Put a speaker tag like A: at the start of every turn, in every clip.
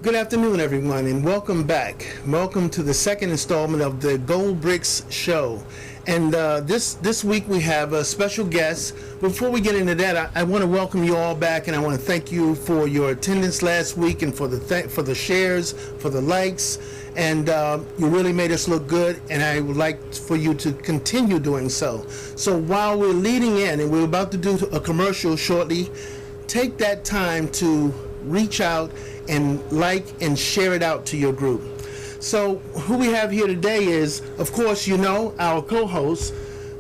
A: Good afternoon, everyone, and welcome back. Welcome to the second installment of the GoldBricks show. And this week we have a special guest. Before we get into that, I want to welcome you all back, and I want to thank you for your attendance last week and for the shares, for the likes, and you really made us look good. And I would like for you to continue doing so. So while we're leading in, and we're about to do a commercial shortly, take that time to reach out and like and share it out to your group. So who we have here today is, of course, you know, our co-host,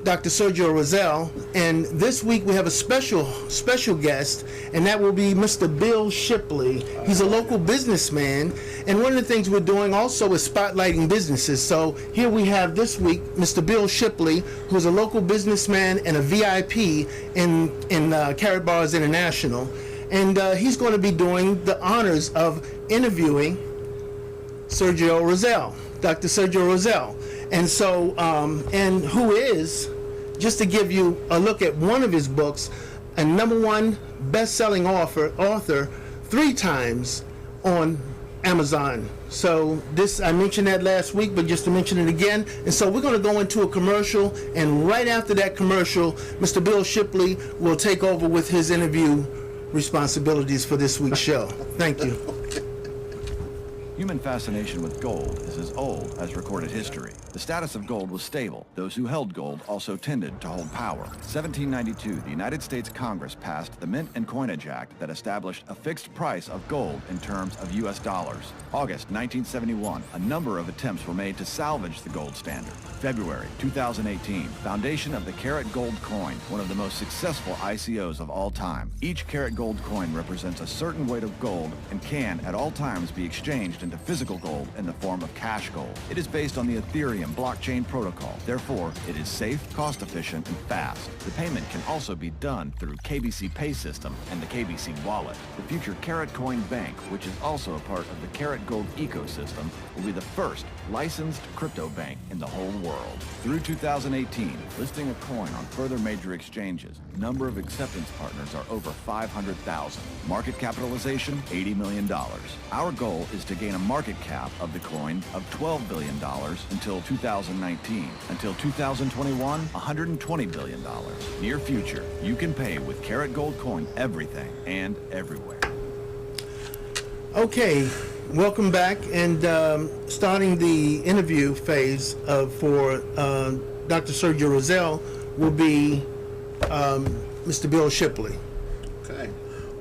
A: Dr. Sergio Rosell, and this week we have a special guest, and that will be Mr. Bill Shipley. He's a local businessman, and one of the things we're doing also is spotlighting businesses. So here we have this week Mr. Bill Shipley, who's a local businessman and a VIP in Carrot Bars International. And he's going to be doing the honors of interviewing Sergio Rosell, Dr. Sergio Rosell. And so, and who is, just to give you a look at one of his books, a #1 best-selling author 3 times on Amazon. So this, I mentioned that last week, but just to mention it again. And so we're going to go into a commercial, and right after that commercial, Mr. Bill Shipley will take over with his interview responsibilities for this week's show. Thank you.
B: Human fascination with gold is as old as recorded history. The status of gold was stable. Those who held gold also tended to hold power. 1792, the United States Congress passed the Mint and Coinage Act that established a fixed price of gold in terms of U.S. dollars. August 1971, a number of attempts were made to salvage the gold standard. February 2018, foundation of the Carat Gold coin, one of the most successful ICOs of all time. Each Carat Gold coin represents a certain weight of gold and can at all times be exchanged into physical gold in the form of cash gold. It is based on the Ethereum blockchain protocol. Therefore, it is safe, cost-efficient, and fast. The payment can also be done through KBC Pay System and the KBC Wallet. The future Carat Coin Bank, which is also a part of the Carat Gold ecosystem, will be the first licensed crypto bank in the whole world. Through 2018, listing a coin on further major exchanges, number of acceptance partners are over 500,000. Market capitalization, $80 million. Our goal is to gain a market cap of the coin of $12 billion until 2019. Until 2021, $120 billion. Near future, you can pay with Carat Gold coin everything and everywhere.
A: Okay, welcome back, and starting the interview phase for Dr. Sergio Rosell will be Mr. Bill Shipley.
C: Okay,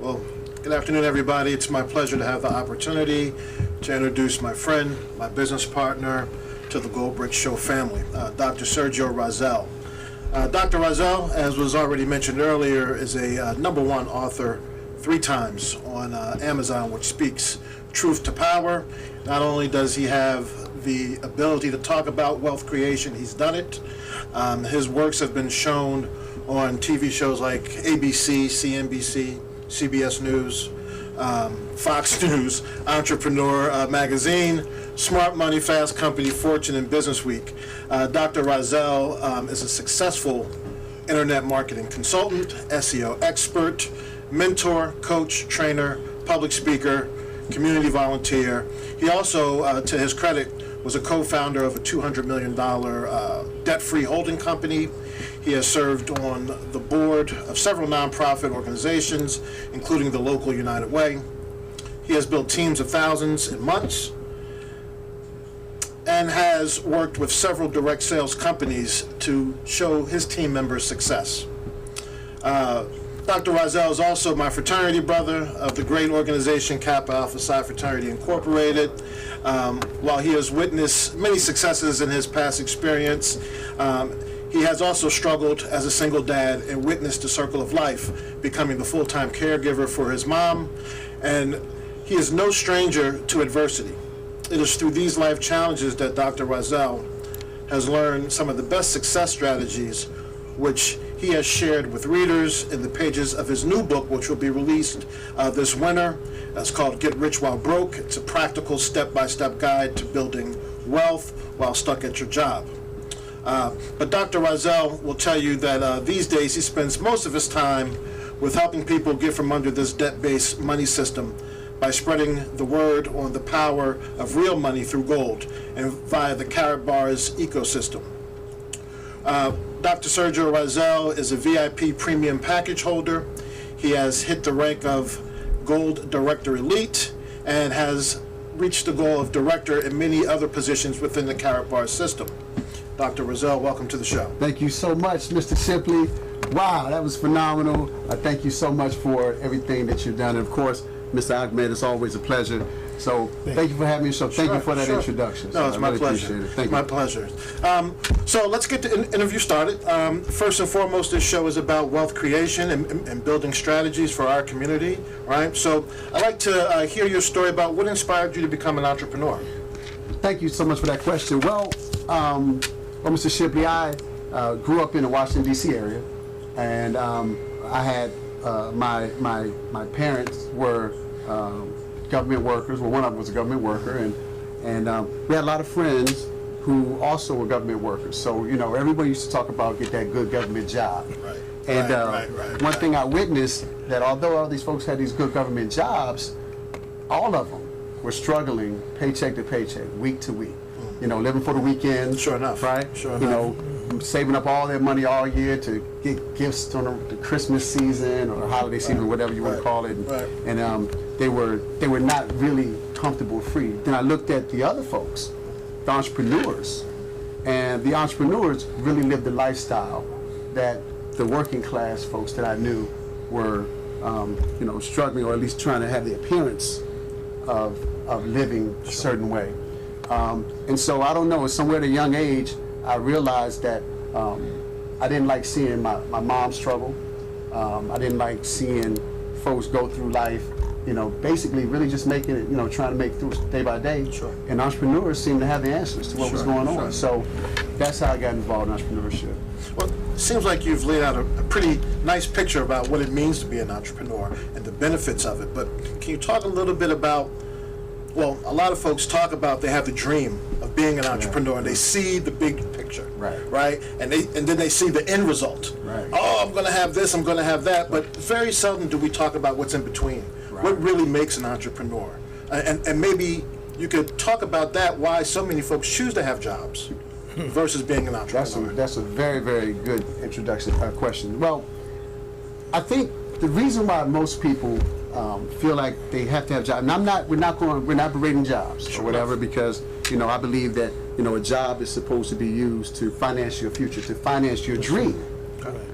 C: well, good afternoon, everybody. It's my pleasure to have the opportunity to introduce my friend, my business partner to the GoldBricks Show family, Dr. Sergio Rosell. Dr. Rosell, as was already mentioned earlier, is a #1 author 3 times on Amazon, which speaks truth to power. Not only does he have the ability to talk about wealth creation, he's done it. His works have been shown on TV shows like ABC, CNBC, CBS News, Fox News, Entrepreneur Magazine, Smart Money, Fast Company, Fortune, and Business Week. Dr. Rosell is a successful internet marketing consultant, SEO expert, mentor, coach, trainer, public speaker, community volunteer. He also, to his credit, was a co-founder of a $200 million debt-free holding company. He has served on the board of several nonprofit organizations, including the local United Way. He has built teams of thousands in months and has worked with several direct sales companies to show his team members success. Dr. Rosell is also my fraternity brother of the great organization Kappa Alpha Psi Fraternity Incorporated. While he has witnessed many successes in his past experience, he has also struggled as a single dad and witnessed the circle of life, becoming the full-time caregiver for his mom. And he is no stranger to adversity. It is through these life challenges that Dr. Rosell has learned some of the best success strategies, which he has shared with readers in the pages of his new book, which will be released this winter. It's called Get Rich While Broke. It's a practical step-by-step guide to building wealth while stuck at your job. But Dr. Rosell will tell you that these days he spends most of his time with helping people get from under this debt-based money system by spreading the word on the power of real money through gold and via the Karatbars ecosystem. Dr. Sergio Razel is a VIP premium package holder. He has hit the rank of Gold Director Elite and has reached the goal of Director in many other positions within the Karatbars system. Dr. Razel, welcome to the show.
D: Thank you so much, Mr. Shipley. Wow, that was phenomenal. Thank you so much for everything that you've done. And of course, Mr. Ahmed, it's always a pleasure. So thank you for having me. So thank you for that introduction.
C: No, it's
D: I
C: my
D: really
C: pleasure.
D: appreciate it. Thank you.
C: My pleasure. So let's get the interview started. First and foremost, this show is about wealth creation and building strategies for our community, right? So I'd like to hear your story about what inspired you to become an entrepreneur.
D: Thank you so much for that question. Well, Mr. Shipley, I grew up in the Washington, D.C. area, and I had my parents were government workers. Well, one of them was a government worker, and we had a lot of friends who also were government workers. So, you know, everybody used to talk about get that good government job.
C: Right.
D: And one thing I witnessed, that although all these folks had these good government jobs, all of them were struggling paycheck to paycheck, week to week. You know, living for the weekend.
C: Sure enough.
D: Right?
C: Sure
D: You
C: enough.
D: know, saving up all their money all year to get gifts on the Christmas season or the holiday season, whatever you want to call it. And they were not really comfortable free. Then I looked at the other folks, the entrepreneurs, and the entrepreneurs really lived the lifestyle that the working class folks that I knew were, you know, struggling, or at least trying to have the appearance of living a certain way. And so I don't know, somewhere at a young age, I realized that I didn't like seeing my mom struggle. I didn't like seeing folks go through life, you know, basically really just making it, you know, trying to make through day by day.
C: Sure.
D: And entrepreneurs seem to have the answers to what was going on. So that's how I got involved in entrepreneurship.
C: Well, it seems like you've laid out a pretty nice picture about what it means to be an entrepreneur and the benefits of it. But can you talk a little bit about, well, a lot of folks talk about they have the dream of being an entrepreneur, and they see the big picture, right? And then they see the end result.
D: Right.
C: Oh, I'm going to have this, I'm going to have that, but very seldom do we talk about what's in between.
D: Right.
C: What really makes an entrepreneur? And maybe you could talk about that, why so many folks choose to have jobs versus being an entrepreneur.
D: That's a very, very good introduction question. Well, I think the reason why most people feel like they have to have jobs, and we're not berating jobs or whatever, because, you know, I believe that, you know, a job is supposed to be used to finance your future, to finance your dream,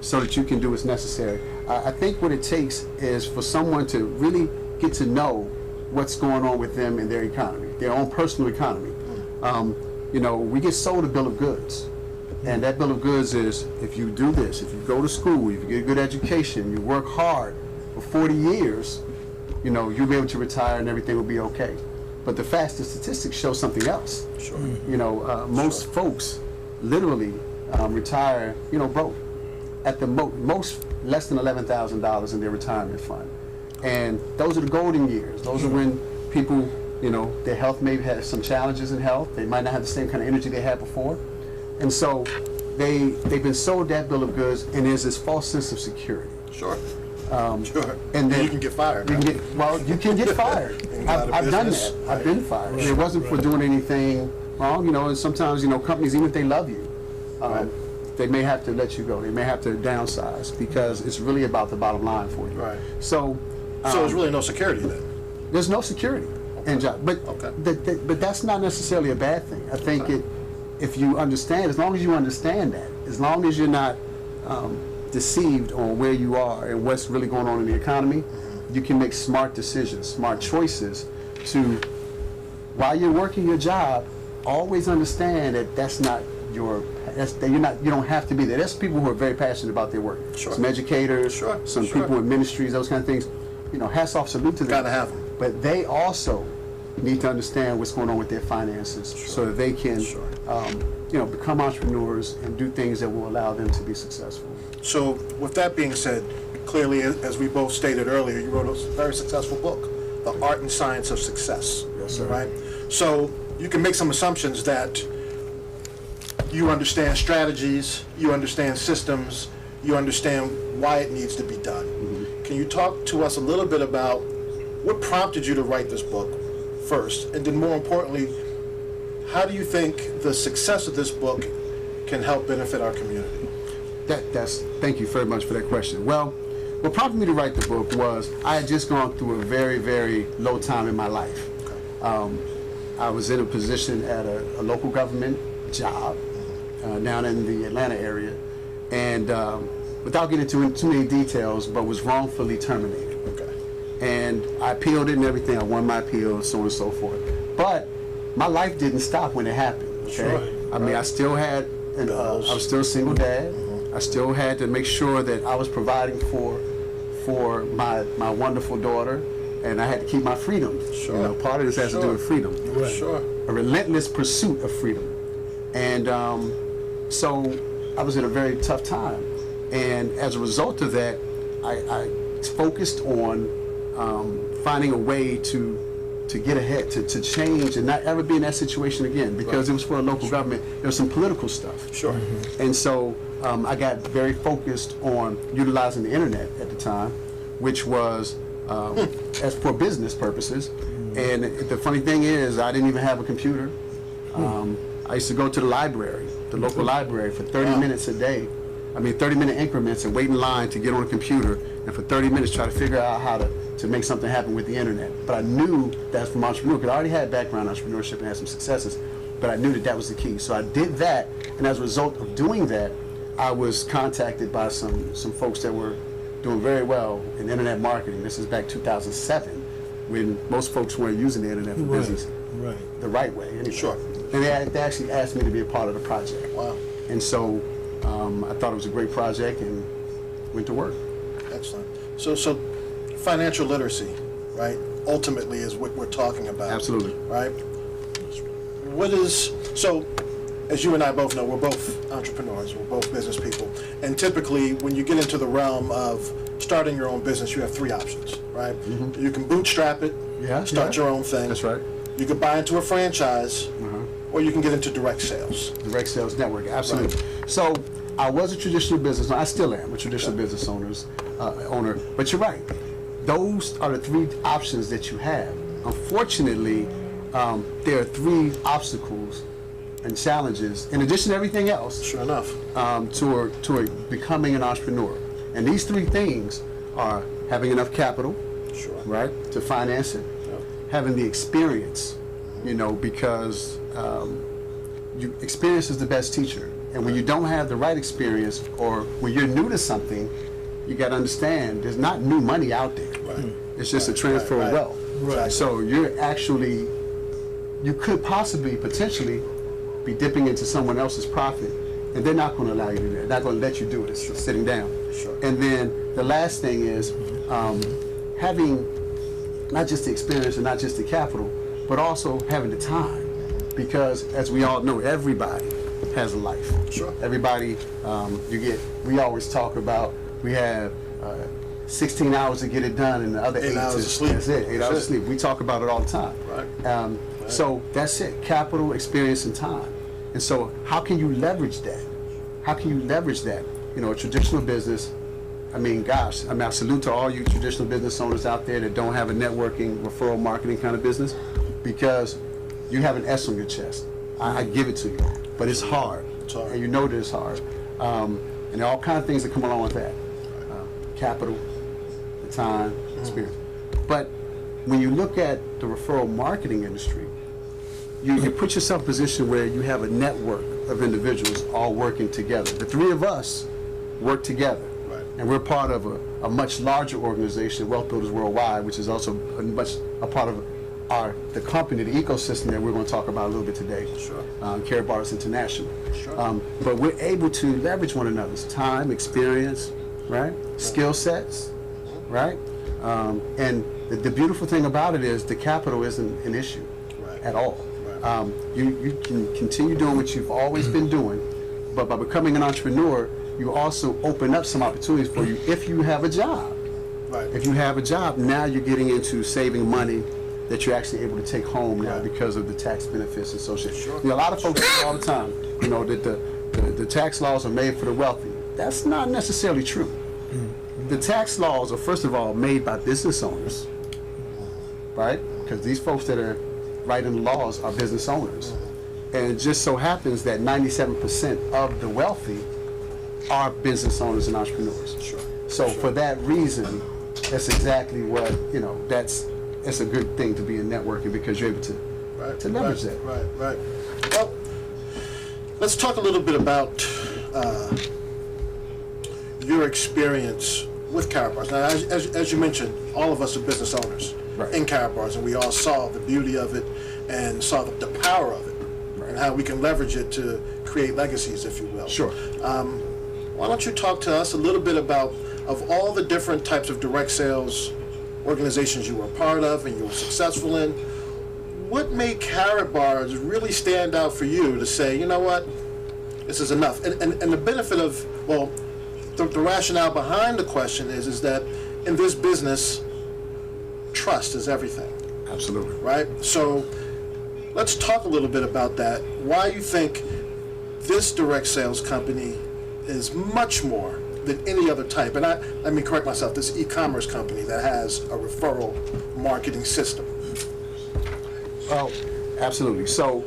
D: so that you can do what's necessary. I think what it takes is for someone to really get to know what's going on with them in their economy, their own personal economy. You know, we get sold a bill of goods. And that bill of goods is, if you do this, if you go to school, if you get a good education, you work hard for 40 years, you know, you'll be able to retire and everything will be okay. But the facts, the statistics show something else.
C: Sure.
D: You know, most folks literally retire, you know, broke. At the most, less than $11,000 in their retirement fund. And those are the golden years. Those are when people, you know, their health may have some challenges in health. They might not have the same kind of energy they had before. And so they've been sold that bill of goods, and there's this false sense of security.
C: Sure.
D: Sure. And then
C: you can get fired.
D: You can get fired. I've done that. I've been fired. Right. It wasn't for doing anything wrong, you know. And sometimes, you know, companies, even if they love you, they may have to let you go. They may have to downsize, because it's really about the bottom line for you.
C: Right.
D: So
C: there's really no security then.
D: There's no security in job, but that's not necessarily a bad thing. I think if you understand, as long as you understand that, as long as you're not deceived on where you are and what's really going on in the economy, you can make smart decisions, smart choices to, while you're working your job, always understand that that's not your, you don't have to be there. There's people who are very passionate about their work.
C: Sure.
D: Some educators, some people in ministries, those kind of things. You know, hats off, salute to them.
C: Gotta have them.
D: But they also need to understand what's going on with their finances, so that they can, you know, become entrepreneurs and do things that will allow them to be successful.
C: So, with that being said, clearly, as we both stated earlier, you wrote a very successful book, The Art and Science of Success.
D: Yes, sir.
C: Right? So, you can make some assumptions that you understand strategies, you understand systems, you understand why it needs to be done. Can you talk to us a little bit about what prompted you to write this book first? And then more importantly, how do you think the success of this book can help benefit our community?
D: Thank you very much for that question. Well, what prompted me to write the book was I had just gone through a very, very low time in my life. I was in a position at a local government job down in the Atlanta area, and without getting into too many details, but was wrongfully terminated.
C: Okay.
D: And I appealed it and everything. I won my appeal, so on and so forth. But my life didn't stop when it happened. Okay.
C: Sure.
D: I mean, I still had, I was still a single dad. I still had to make sure that I was providing for my wonderful daughter, and I had to keep my freedom.
C: Sure.
D: You know, part of this has to do with freedom.
C: Right. Sure.
D: A relentless pursuit of freedom. And so I was in a very tough time. And as a result of that, I focused on finding a way to get ahead, to change and not ever be in that situation again, because it was for a local government. There was some political stuff.
C: Sure.
D: And so I got very focused on utilizing the internet at the time, which was as for business purposes. And the funny thing is, I didn't even have a computer. I used to go to the library, the local library, for 30 minutes a day. 30-minute increments, and wait in line to get on a computer, and for 30 minutes try to figure out how to make something happen with the internet. But I knew that from entrepreneur, because I already had background in entrepreneurship and had some successes, but I knew that was the key. So I did that, and as a result of doing that, I was contacted by some folks that were doing very well in internet marketing. This is back 2007, when most folks weren't using the internet for business the right way. Anyway.
C: Sure.
D: And they actually asked me to be a part of the project.
C: Wow.
D: And so I thought it was a great project and went to work.
C: Excellent. So financial literacy, right, ultimately is what we're talking about.
D: Absolutely.
C: Right? So as you and I both know, we're both entrepreneurs, we're both business people, and typically when you get into the realm of starting your own business, you have three options, right? Mm-hmm. You can bootstrap it, start your own thing.
D: That's right.
C: You could buy into a franchise, or you can get into direct sales.
D: Direct sales network, absolutely. Right. So I was a traditional business, I still am a traditional business owner, but you're right. Those are the three options that you have. Unfortunately, there are three obstacles and challenges, in addition to everything else,
C: sure enough,
D: to becoming an entrepreneur. And these three things are having enough capital, right, to finance it, having the experience, because experience is the best teacher. And when you don't have the right experience, or when you're new to something, you got to understand there's not new money out there. Right. It's just a transfer of wealth. Right. So you could potentially be dipping into someone else's profit, and they're not going to allow you to do that. They're not going to let you do it. It's sitting down. Sure. And then the last thing is having not just the experience and not just the capital, but also having the time. Because as we all know, everybody has a life.
C: Sure.
D: Everybody, we always talk about, we have 16 hours to get it done, and the other 8
C: hours of sleep.
D: That's it, 8 hours of sleep. We talk about it all the time.
C: Right.
D: So that's it, capital, experience, and time. And so how can you leverage that? A traditional business, I salute to all you traditional business owners out there that don't have a networking, referral marketing kind of business, because you have an S on your chest. I give it to you, but it's hard.
C: It's hard.
D: And you know that it's hard. And there are all kinds of things that come along with that. Capital, the time, experience. But when you look at the referral marketing industry, you put yourself in a position where you have a network of individuals all working together. The three of us work together.
C: Right.
D: And we're part of a much larger organization, Wealth Builders Worldwide, which is also a part of the company, the ecosystem that we're going to talk about a little bit today.
C: Sure.
D: Care Bars International.
C: Sure.
D: But we're able to leverage one another's time, experience, right? Skill sets, right? And the beautiful thing about it is the capital isn't an issue at all. Right. You can continue doing what you've always been doing, but by becoming an entrepreneur, you also open up some opportunities for you if you have a job.
C: Right.
D: If you have a job, now you're getting into saving money that you're actually able to take home now because of the tax benefits associated. Sure. A lot of folks say all the time, that the tax laws are made for the wealthy. That's not necessarily true. The tax laws are, first of all, made by business owners, right? Because these folks that are writing laws are business owners. And it just so happens that 97% of the wealthy are business owners and entrepreneurs.
C: Sure.
D: So for that reason, that's exactly what, it's a good thing to be in networking because you're able to leverage that.
C: Right. Well, let's talk a little bit about your experience with Karatbars. Now, as you mentioned, all of us are business owners in Karatbars, and we all saw the beauty of it and saw the power of it and how we can leverage it to create legacies, if you will.
D: Sure.
C: Why don't you talk to us a little bit about, of all the different types of direct sales organizations you were a part of and you were successful in, what made Karatbars really stand out for you to say, you know what, this is enough? And the benefit of, well, the rationale behind the question is that in this business, trust is everything.
D: Absolutely.
C: Right? So let's talk a little bit about that. Why you think this direct sales company is much more than any other type. And let me correct myself, this e-commerce company that has a referral marketing system.
D: Oh, absolutely. So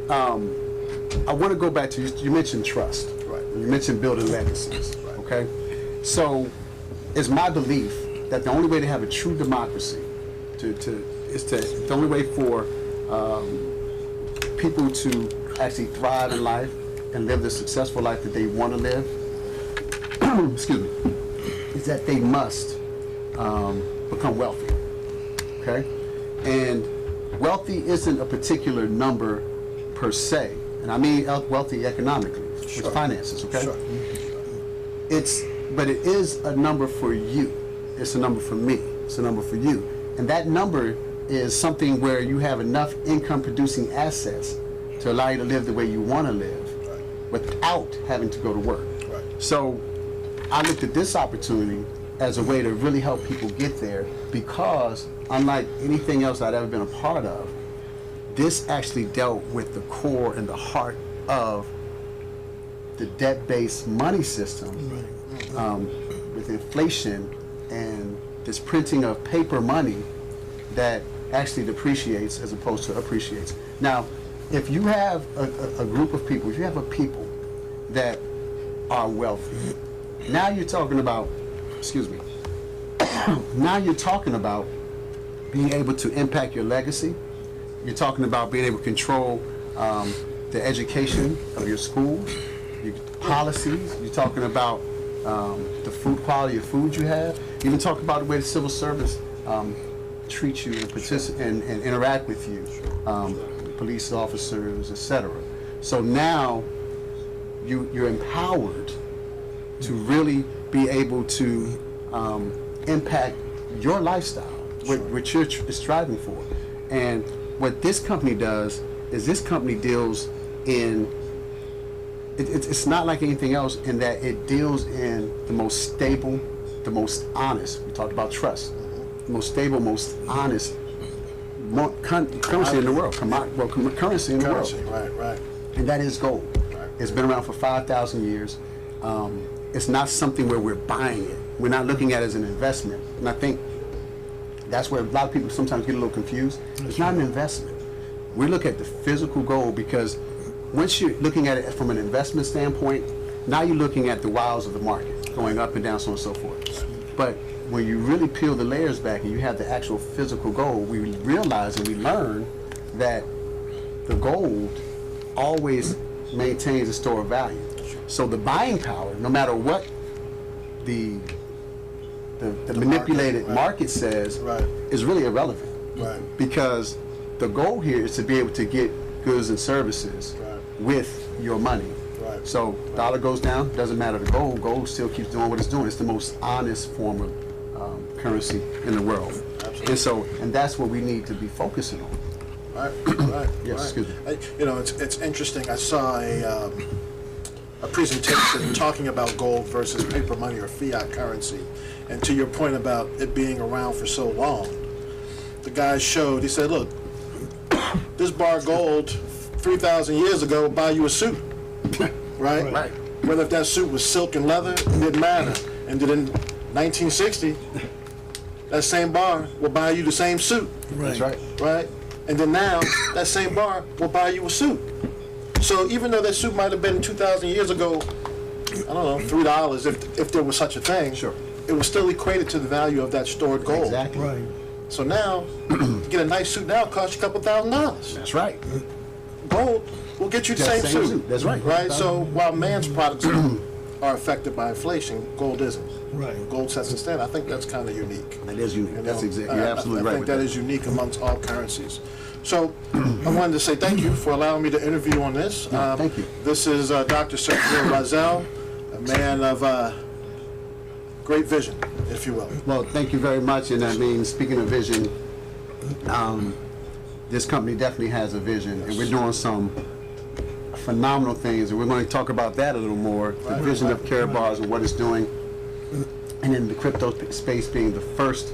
D: I want to go back to, you mentioned trust.
C: Right.
D: You mentioned building legacies.
C: Right.
D: Okay? So it's my belief that the only way to have a true democracy the only way for people to actually thrive in life and live the successful life that they want to live, excuse me, is that they must become wealthy. Okay? And wealthy isn't a particular number per se, and I mean wealthy economically, with finances. Okay?
C: Sure.
D: But it is a number for you. It's a number for me. It's a number for you. And that number is something where you have enough income producing assets to allow you to live the way you want to live without having to go to work.
C: Right.
D: So I looked at this opportunity as a way to really help people get there because unlike anything else I'd ever been a part of, this actually dealt with the core and the heart of the debt-based money system with inflation and this printing of paper money that actually depreciates as opposed to appreciates. Now, if you have a group of people, if you have a people that are wealthy, now you're talking about, now you're talking about being able to impact your legacy. You're talking about being able to control the education of your schools, your policies. You're talking about the food quality of food you have. You even talk about the way the civil service treat you and participate and interact with you, police officers, etc. So now you're empowered to really be able to impact your lifestyle, what you're striving for. And what this company does is this company deals in, it's not like anything else in that it deals in the most stable, the most honest. We talked about trust. The most stable, most honest currency in the world. Currency in the world.
C: Right.
D: And that is gold.
C: Right.
D: It's been around for 5,000 years. It's not something where we're buying it. We're not looking at it as an investment. And I think that's where a lot of people sometimes get a little confused. It's not an investment. We look at the physical gold because once you're looking at it from an investment standpoint, now you're looking at the wiles of the market, going up and down, so on and so forth. But when you really peel the layers back and you have the actual physical gold, we realize and we learn that the gold always maintains a store of value. So the buying power, no matter what the manipulated market says, is really irrelevant.
C: Right.
D: Because the goal here is to be able to get goods and services with your money.
C: Right.
D: So dollar goes down, doesn't matter the gold. Gold still keeps doing what it's doing. It's the most honest form of currency in the world.
C: Absolutely.
D: And that's what we need to be focusing on.
C: Right.
D: Yes, excuse me.
C: It's interesting. I saw a presentation talking about gold versus paper money or fiat currency. And to your point about it being around for so long, the guy showed, he said, look, this bar of gold 3,000 years ago would buy you a suit, right? Whether if that suit was silk and leather, it didn't matter. And then in 1960, that same bar will buy you the same suit.
D: That's right.
C: Right? And then now, that same bar will buy you a suit. So even though that suit might have been 2,000 years ago, I don't know, $3 if there was such a thing,
D: Sure.
C: it was still equated to the value of that stored gold.
D: Exactly.
A: Right.
C: So now, to get a nice suit now costs you a couple $1,000s.
D: That's right.
C: Gold will get you the
D: That
C: same
D: same
C: suit.
D: suit, that's right.
C: Right? So while man's products are affected by inflation, gold isn't.
A: Right.
C: Gold sets the standard. I think that's kind of unique.
D: That is unique.
C: You
D: That's
C: know,
D: exactly. You're absolutely
C: I
D: right.
C: think
D: with
C: that is unique amongst all currencies. So I wanted to say thank you for allowing me to interview on this.
D: No, thank you.
C: This is Dr. Sergio Razel, a man of great vision, if you will.
D: Well, thank you very much. And I mean, speaking of vision, this company definitely has a vision, and we're doing some phenomenal things, and we're going to talk about that a little more. The vision of Karatbars and what it's doing, and in the crypto space being the first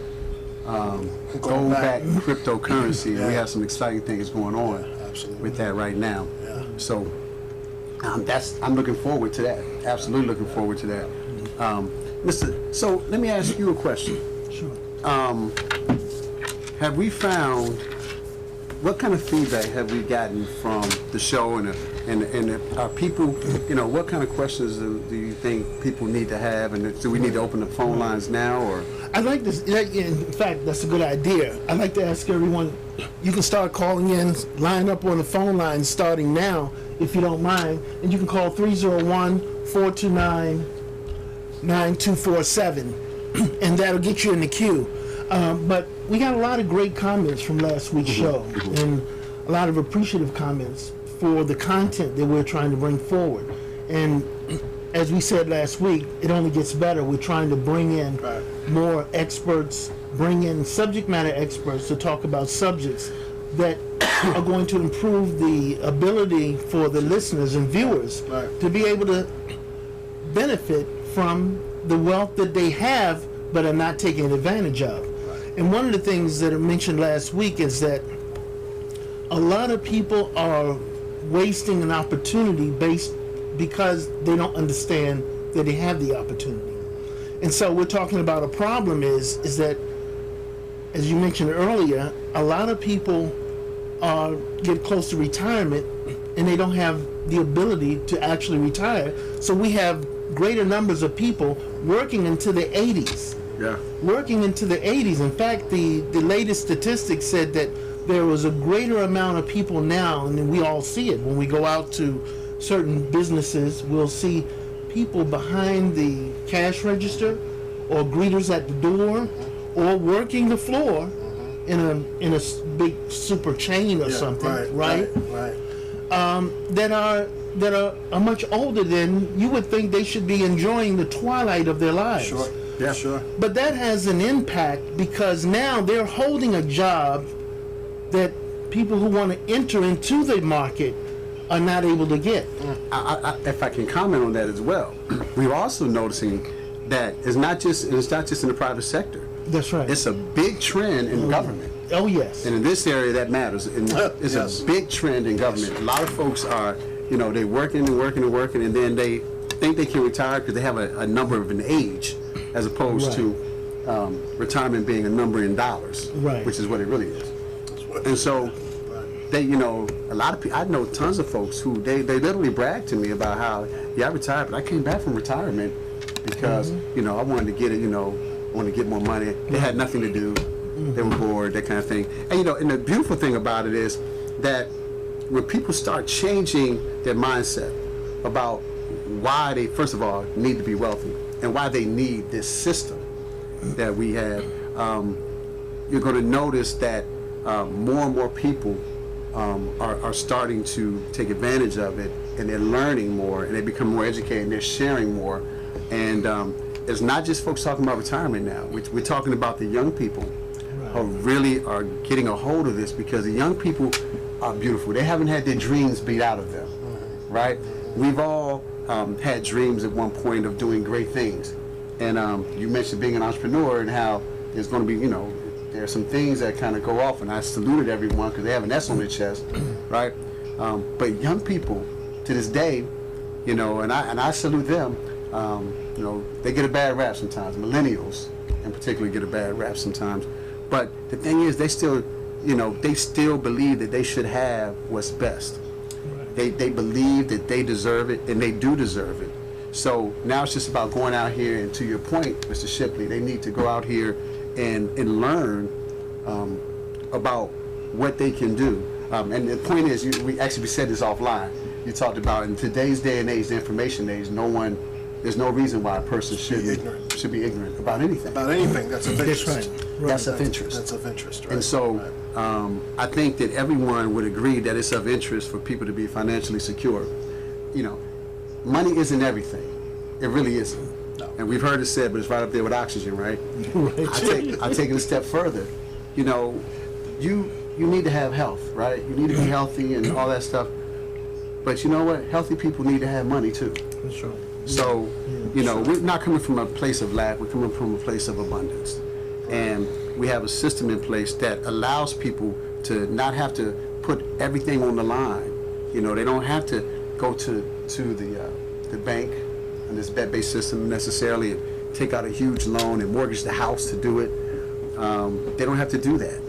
D: gold-backed cryptocurrency. And we have some exciting things going on
C: Absolutely.
D: with that right now.
C: Yeah.
D: So I'm looking forward to that. Absolutely looking forward to that. So let me ask you a question.
A: Sure.
D: Have we found, what kind of feedback have we gotten from the show, and are people, you know, what kind of questions do you think people need to have, and do we need to open the phone lines now, or?
A: I'd like to, in fact, that's a good idea. I'd like to ask everyone, you can start calling in, line up on the phone line starting now, if you don't mind, and you can call 301-429-9247, and that'll get you in the queue. But we got a lot of great comments from last week's show, and a lot of appreciative comments for the content that we're trying to bring forward. And as we said last week, it only gets better. We're trying to bring in more experts, bring in subject matter experts to talk about subjects that are going to improve the ability for the listeners and viewers to be able to benefit from the wealth that they have but are not taking advantage of. And one of the things that I mentioned last week is that a lot of people are wasting an opportunity because they don't understand that they have the opportunity. And so we're talking about a problem is that, as you mentioned earlier, a lot of people get close to retirement and they don't have the ability to actually retire. So we have greater numbers of people working into their 80s.
D: Yeah.
A: Working into the 80s. In fact, the latest statistics said that there was a greater amount of people now, and we all see it when we go out to certain businesses. We'll see people behind the cash register, or greeters at the door, or working the floor in a big super chain or something, right? That are much older than you would think they should be enjoying the twilight of their lives.
C: Sure.
D: Yeah.
C: Sure.
A: But that has an impact because now they're holding a job that people who want to enter into the market are not able to get.
D: If I can comment on that as well, we're also noticing that it's not just in the private sector.
A: That's right.
D: It's a big trend in government.
A: Oh, yes.
D: And in this area, that matters. And it's
C: Yes.
D: a big trend in government. A lot of folks are, they working and working and working, and then they think they can retire because they have a number of an age, as opposed to retirement being a number in dollars, which is what it really is. And so they, a lot of people, I know tons of folks who they literally brag to me about how, I retired, but I came back from retirement because, I wanted to get it, wanted to get more money. They had nothing to do. They were bored, that kind of thing. And, and the beautiful thing about it is that when people start changing their mindset about why they, first of all, need to be wealthy and why they need this system that we have, you're going to notice that more and more people are starting to take advantage of it, and they're learning more, and they become more educated, and they're sharing more. And it's not just folks talking about retirement now. We're talking about the young people who really are getting a hold of this, because the young people are beautiful. They haven't had their dreams beat out of them, right? We've all had dreams at one point of doing great things. And you mentioned being an entrepreneur and how there's going to be, there are some things that kind of go off, and I saluted everyone because they have an S on their chest, right? But young people to this day, and I salute them. They get a bad rap sometimes, millennials in in particular get a bad rap sometimes. But the thing is, they still, they still believe that they should have what's best. Right. They believe that they deserve it, and they do deserve it. So now it's just about going out here, and to your point, Mr. Shipley, they need to go out here and learn about what they can do. And the point is, we said this offline. You talked about in today's day and age, the information age, there's no reason why a person should be ignorant about anything.
C: About anything that's of interest.
A: That's right.
D: That's of interest.
C: That's of interest, right?
D: And so I think that everyone would agree that it's of interest for people to be financially secure. Money isn't everything. It really isn't.
C: No.
D: And we've heard it said, but it's right up there with oxygen, right? I take it a step further. You need to have health, right? You need to be healthy and all that stuff. But you know what? Healthy people need to have money too.
A: That's right.
D: So, we're not coming from a place of lack, we're coming from a place of abundance. And we have a system in place that allows people to not have to put everything on the line. They don't have to go to the bank and this debt-based system necessarily and take out a huge loan and mortgage the house to do it. They don't have to do that.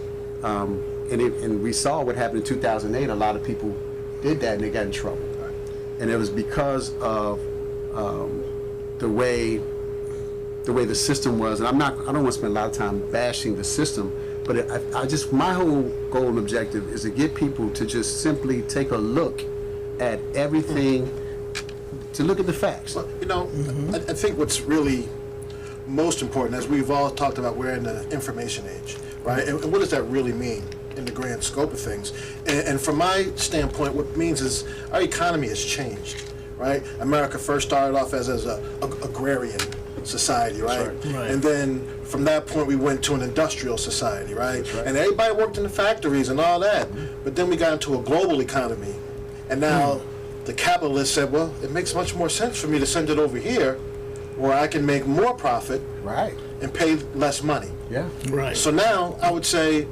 D: And we saw what happened in 2008. A lot of people did that and they got in trouble. And it was because of the way the system was. And I don't want to spend a lot of time bashing the system, but my whole goal and objective is to get people to just simply take a look at everything, to look at the facts.
C: Well, I think what's really most important, as we've all talked about, we're in the information age, right? And what does that really mean in the grand scope of things? And from my standpoint, what it means is our economy has changed, right? America first started off as a agrarian society, right?
A: Right.
C: And then from that point we went to an industrial society, right?
D: Right.
C: And everybody worked in the factories and all that. But then we got into a global economy, and now the capitalists said, well, it makes much more sense for me to send it over here where I can make more profit,
D: Right.
C: and pay less money.
D: Yeah.
A: Right.
C: So now I would say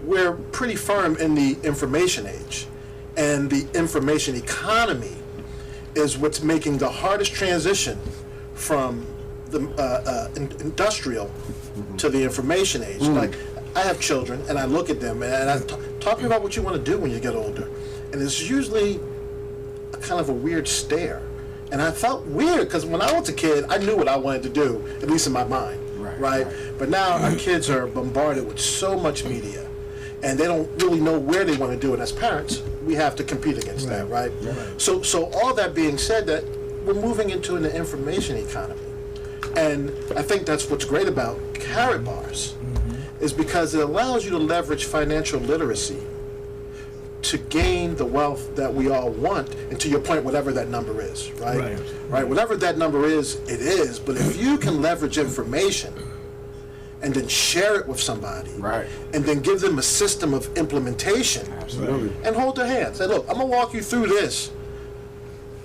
C: we're pretty firm in the information age, and the information economy is what's making the hardest transition from the industrial to the information age. Like, I have children, and I look at them, and I talk about what you want to do when you get older, and it's usually a kind of a weird stare. And I felt weird because when I was a kid, I knew what I wanted to do, at least in my mind, right? But now our kids are bombarded with so much media, and they don't really know where they want to do it. As parents, we have to compete against that, right? So all that being said, that we're moving into an information economy. And I think that's what's great about carrot bars, is because it allows you to leverage financial literacy to gain the wealth that we all want, and to your point, whatever that number is, right? Right. Whatever that number is, it is. But if you can leverage information and then share it with somebody,
D: Right.
C: and then give them a system of implementation,
D: Absolutely.
C: and hold their hand, say, look, I'm gonna walk you through this.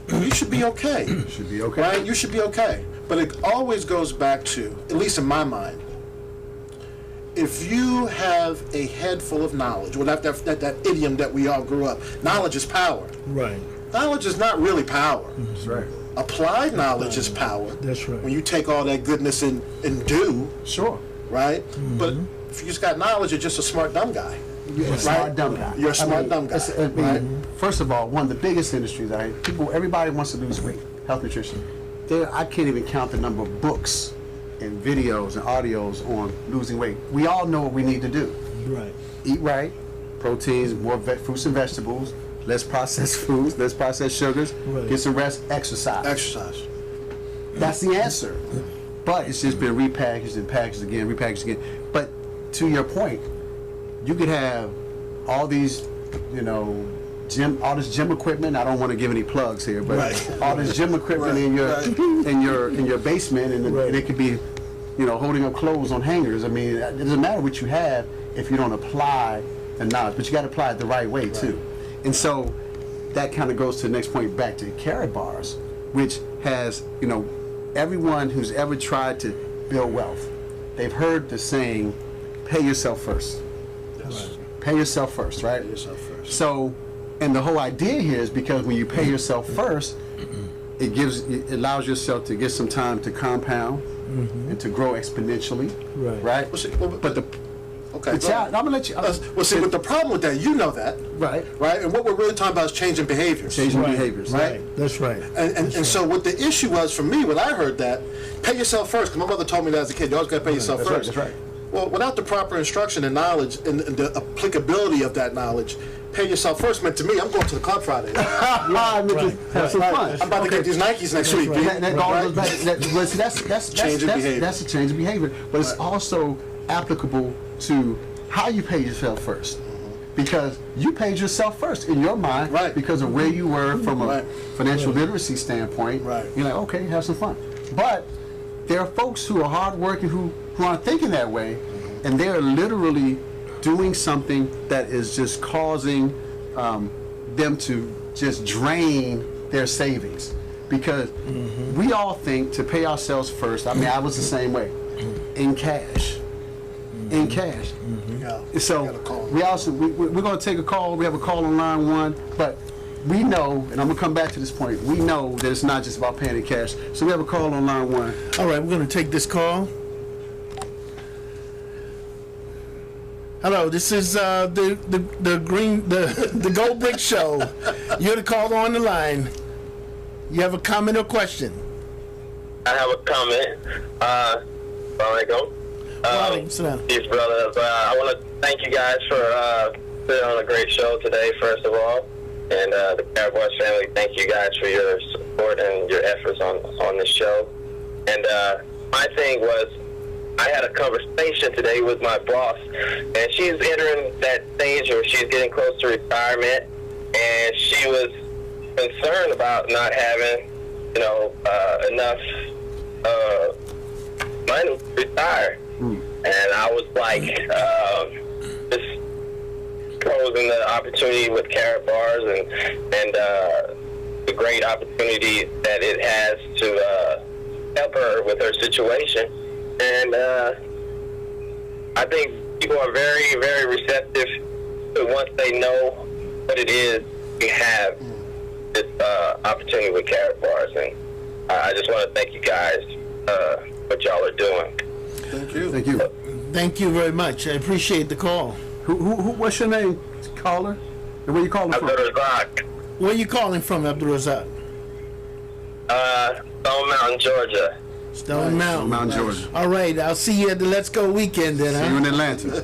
C: You should be okay.
D: Should be okay.
C: Right? You should be okay. But it always goes back to, at least in my mind, if you have a head full of knowledge, well, that idiom that we all grew up, knowledge is power.
A: Right.
C: Knowledge is not really power.
D: That's right.
C: Applied knowledge is power.
A: That's right.
C: When you take all that goodness and do,
D: Sure.
C: right? But if you just got knowledge, you're just a smart dumb guy.
D: You're a smart dumb guy.
C: You're a smart dumb guy. Right?
D: First of all, one of the biggest industries, everybody wants to lose weight, health nutrition. I can't even count the number of books and videos and audios on losing weight. We all know what we need to do.
A: Right.
D: Eat right, proteins, more fruits and vegetables, less processed foods, less processed sugars,
A: Right.
D: get some rest, exercise.
C: Exercise.
D: That's the answer. But it's just been repackaged and packaged again, repackaged again. But to your point, you could have all these, all this gym equipment. I don't want to give any plugs here, but
A: Right.
D: all this gym equipment in your basement, and it could be, holding up clothes on hangers. I mean, it doesn't matter what you have if you don't apply the knowledge, but you got to apply it the right way too. And so that kind of goes to the next point, back to carrot bars, which has, everyone who's ever tried to build wealth, they've heard the saying, pay yourself first.
C: Yes.
D: Pay yourself first, right?
C: Pay yourself first.
D: So, and the whole idea here is because when you pay yourself first, it allows yourself to get some time to compound and to grow exponentially. Right.
C: Well, see,
D: But the
C: okay.
D: it's out. I'm gonna let you.
C: Well, see, but the problem with that, you know that,
D: Right.
C: right? And what we're really talking about is changing behaviors.
D: Changing behaviors.
C: Right.
A: That's right.
C: And so what the issue was for me when I heard that, pay yourself first, because my mother told me that as a kid, you always got to pay yourself
D: That's
C: first.
D: right.
C: Well, without the proper instruction and knowledge and the applicability of that knowledge, pay yourself first meant to me, I'm going to the club Friday.
D: Have some fun.
C: I'm about to get these Nikes next week.
A: right.
C: B.
D: That all goes back. Well, see, that's
C: Change of behavior.
D: That's a change of behavior, but it's also applicable to how you pay yourself first, because you paid yourself first in your mind,
C: Right.
D: because of where you were from a
C: Right.
D: financial literacy standpoint.
C: Right.
D: You're like, okay, have some fun. But there are folks who are hardworking who aren't thinking that way, and they're literally doing something that is just causing them to just drain their savings, because we all think to pay ourselves first. I mean, I was the same way, in cash. In cash.
C: Yeah.
D: So
C: Got a call.
D: we're going to take a call. We have a call on line 1, but we know, and I'm going to come back to this point, we know that it's not just about paying in cash. So we have a call on line 1.
A: All right, we're going to take this call. Hello, this is the GoldBricks show. You're the caller on the line. You have a comment or question?
E: I have a comment. Assalamualaikum.
A: Walaikum salam.
E: Peace, brothers. I want to thank you guys for putting on a great show today, first of all. And the Cowboys family, thank you guys for your support and your efforts on this show. And my thing was, I had a conversation today with my boss, and she's entering that stage where she's getting close to retirement, and she was concerned about not having, enough money to retire. And I was like, just posing the opportunity with Carrot Bars and the great opportunity that it has to help her with her situation. And I think people are very, very receptive to once they know what it is we have this opportunity with Carrot Bars. And I just want to thank you guys for what y'all are doing.
C: Thank you.
D: Thank you.
A: Thank you very much. I appreciate the call.
D: Who what's your name, caller? And where you calling from?
E: Abdul Razak,
A: Where are you calling from, Abdul Razak?
E: Stone Mountain, Georgia.
A: Stone Mountain.
D: Mount Georgia.
A: All right, I'll see you at the Let's Go weekend then,
D: See you in
A: huh?
D: Atlanta.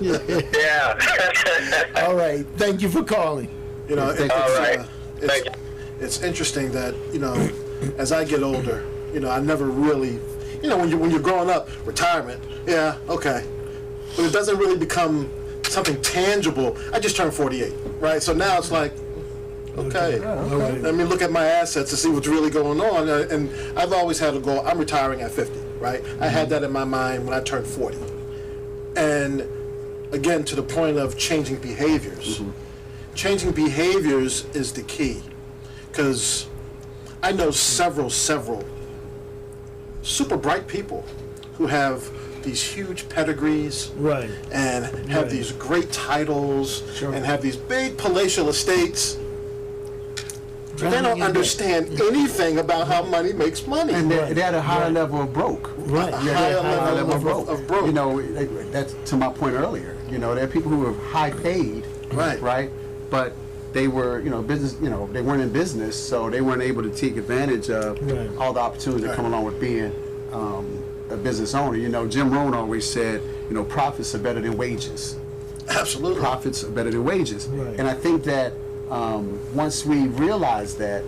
E: Yeah.
A: All right, thank you for calling.
C: You know,
D: Thank you.
E: All right. Thank you.
C: it's interesting that, as I get older, I never really, when you're growing up, retirement, yeah, okay. But it doesn't really become something tangible. I just turned 48, right? So now it's like, okay, let me look at my assets to see what's really going on. And I've always had a goal. I'm retiring at 50, right? I had that in my mind when I turned 40. And again, to the point of changing behaviors. Changing behaviors is the key, because I know several super bright people who have these huge pedigrees,
A: Right.
C: and have
A: Right.
C: these great titles,
A: Sure.
C: and have these big palatial estates. But they
A: Drowning
C: don't
A: in debt.
C: understand anything about how money makes money.
D: And they're at a higher level of broke.
A: Right.
C: A
A: Yeah,
C: higher
D: Higher
C: level of broke.
D: That's to my point earlier. There are people who are high paid,
C: Right.
D: But they were, business, they weren't in business, so they weren't able to take advantage of
A: Right.
D: all the opportunities that come along with being a business owner. Jim Rohn always said, profits are better than wages.
C: Absolutely.
D: Profits are better than wages.
A: Right.
D: And I think that once we realize that,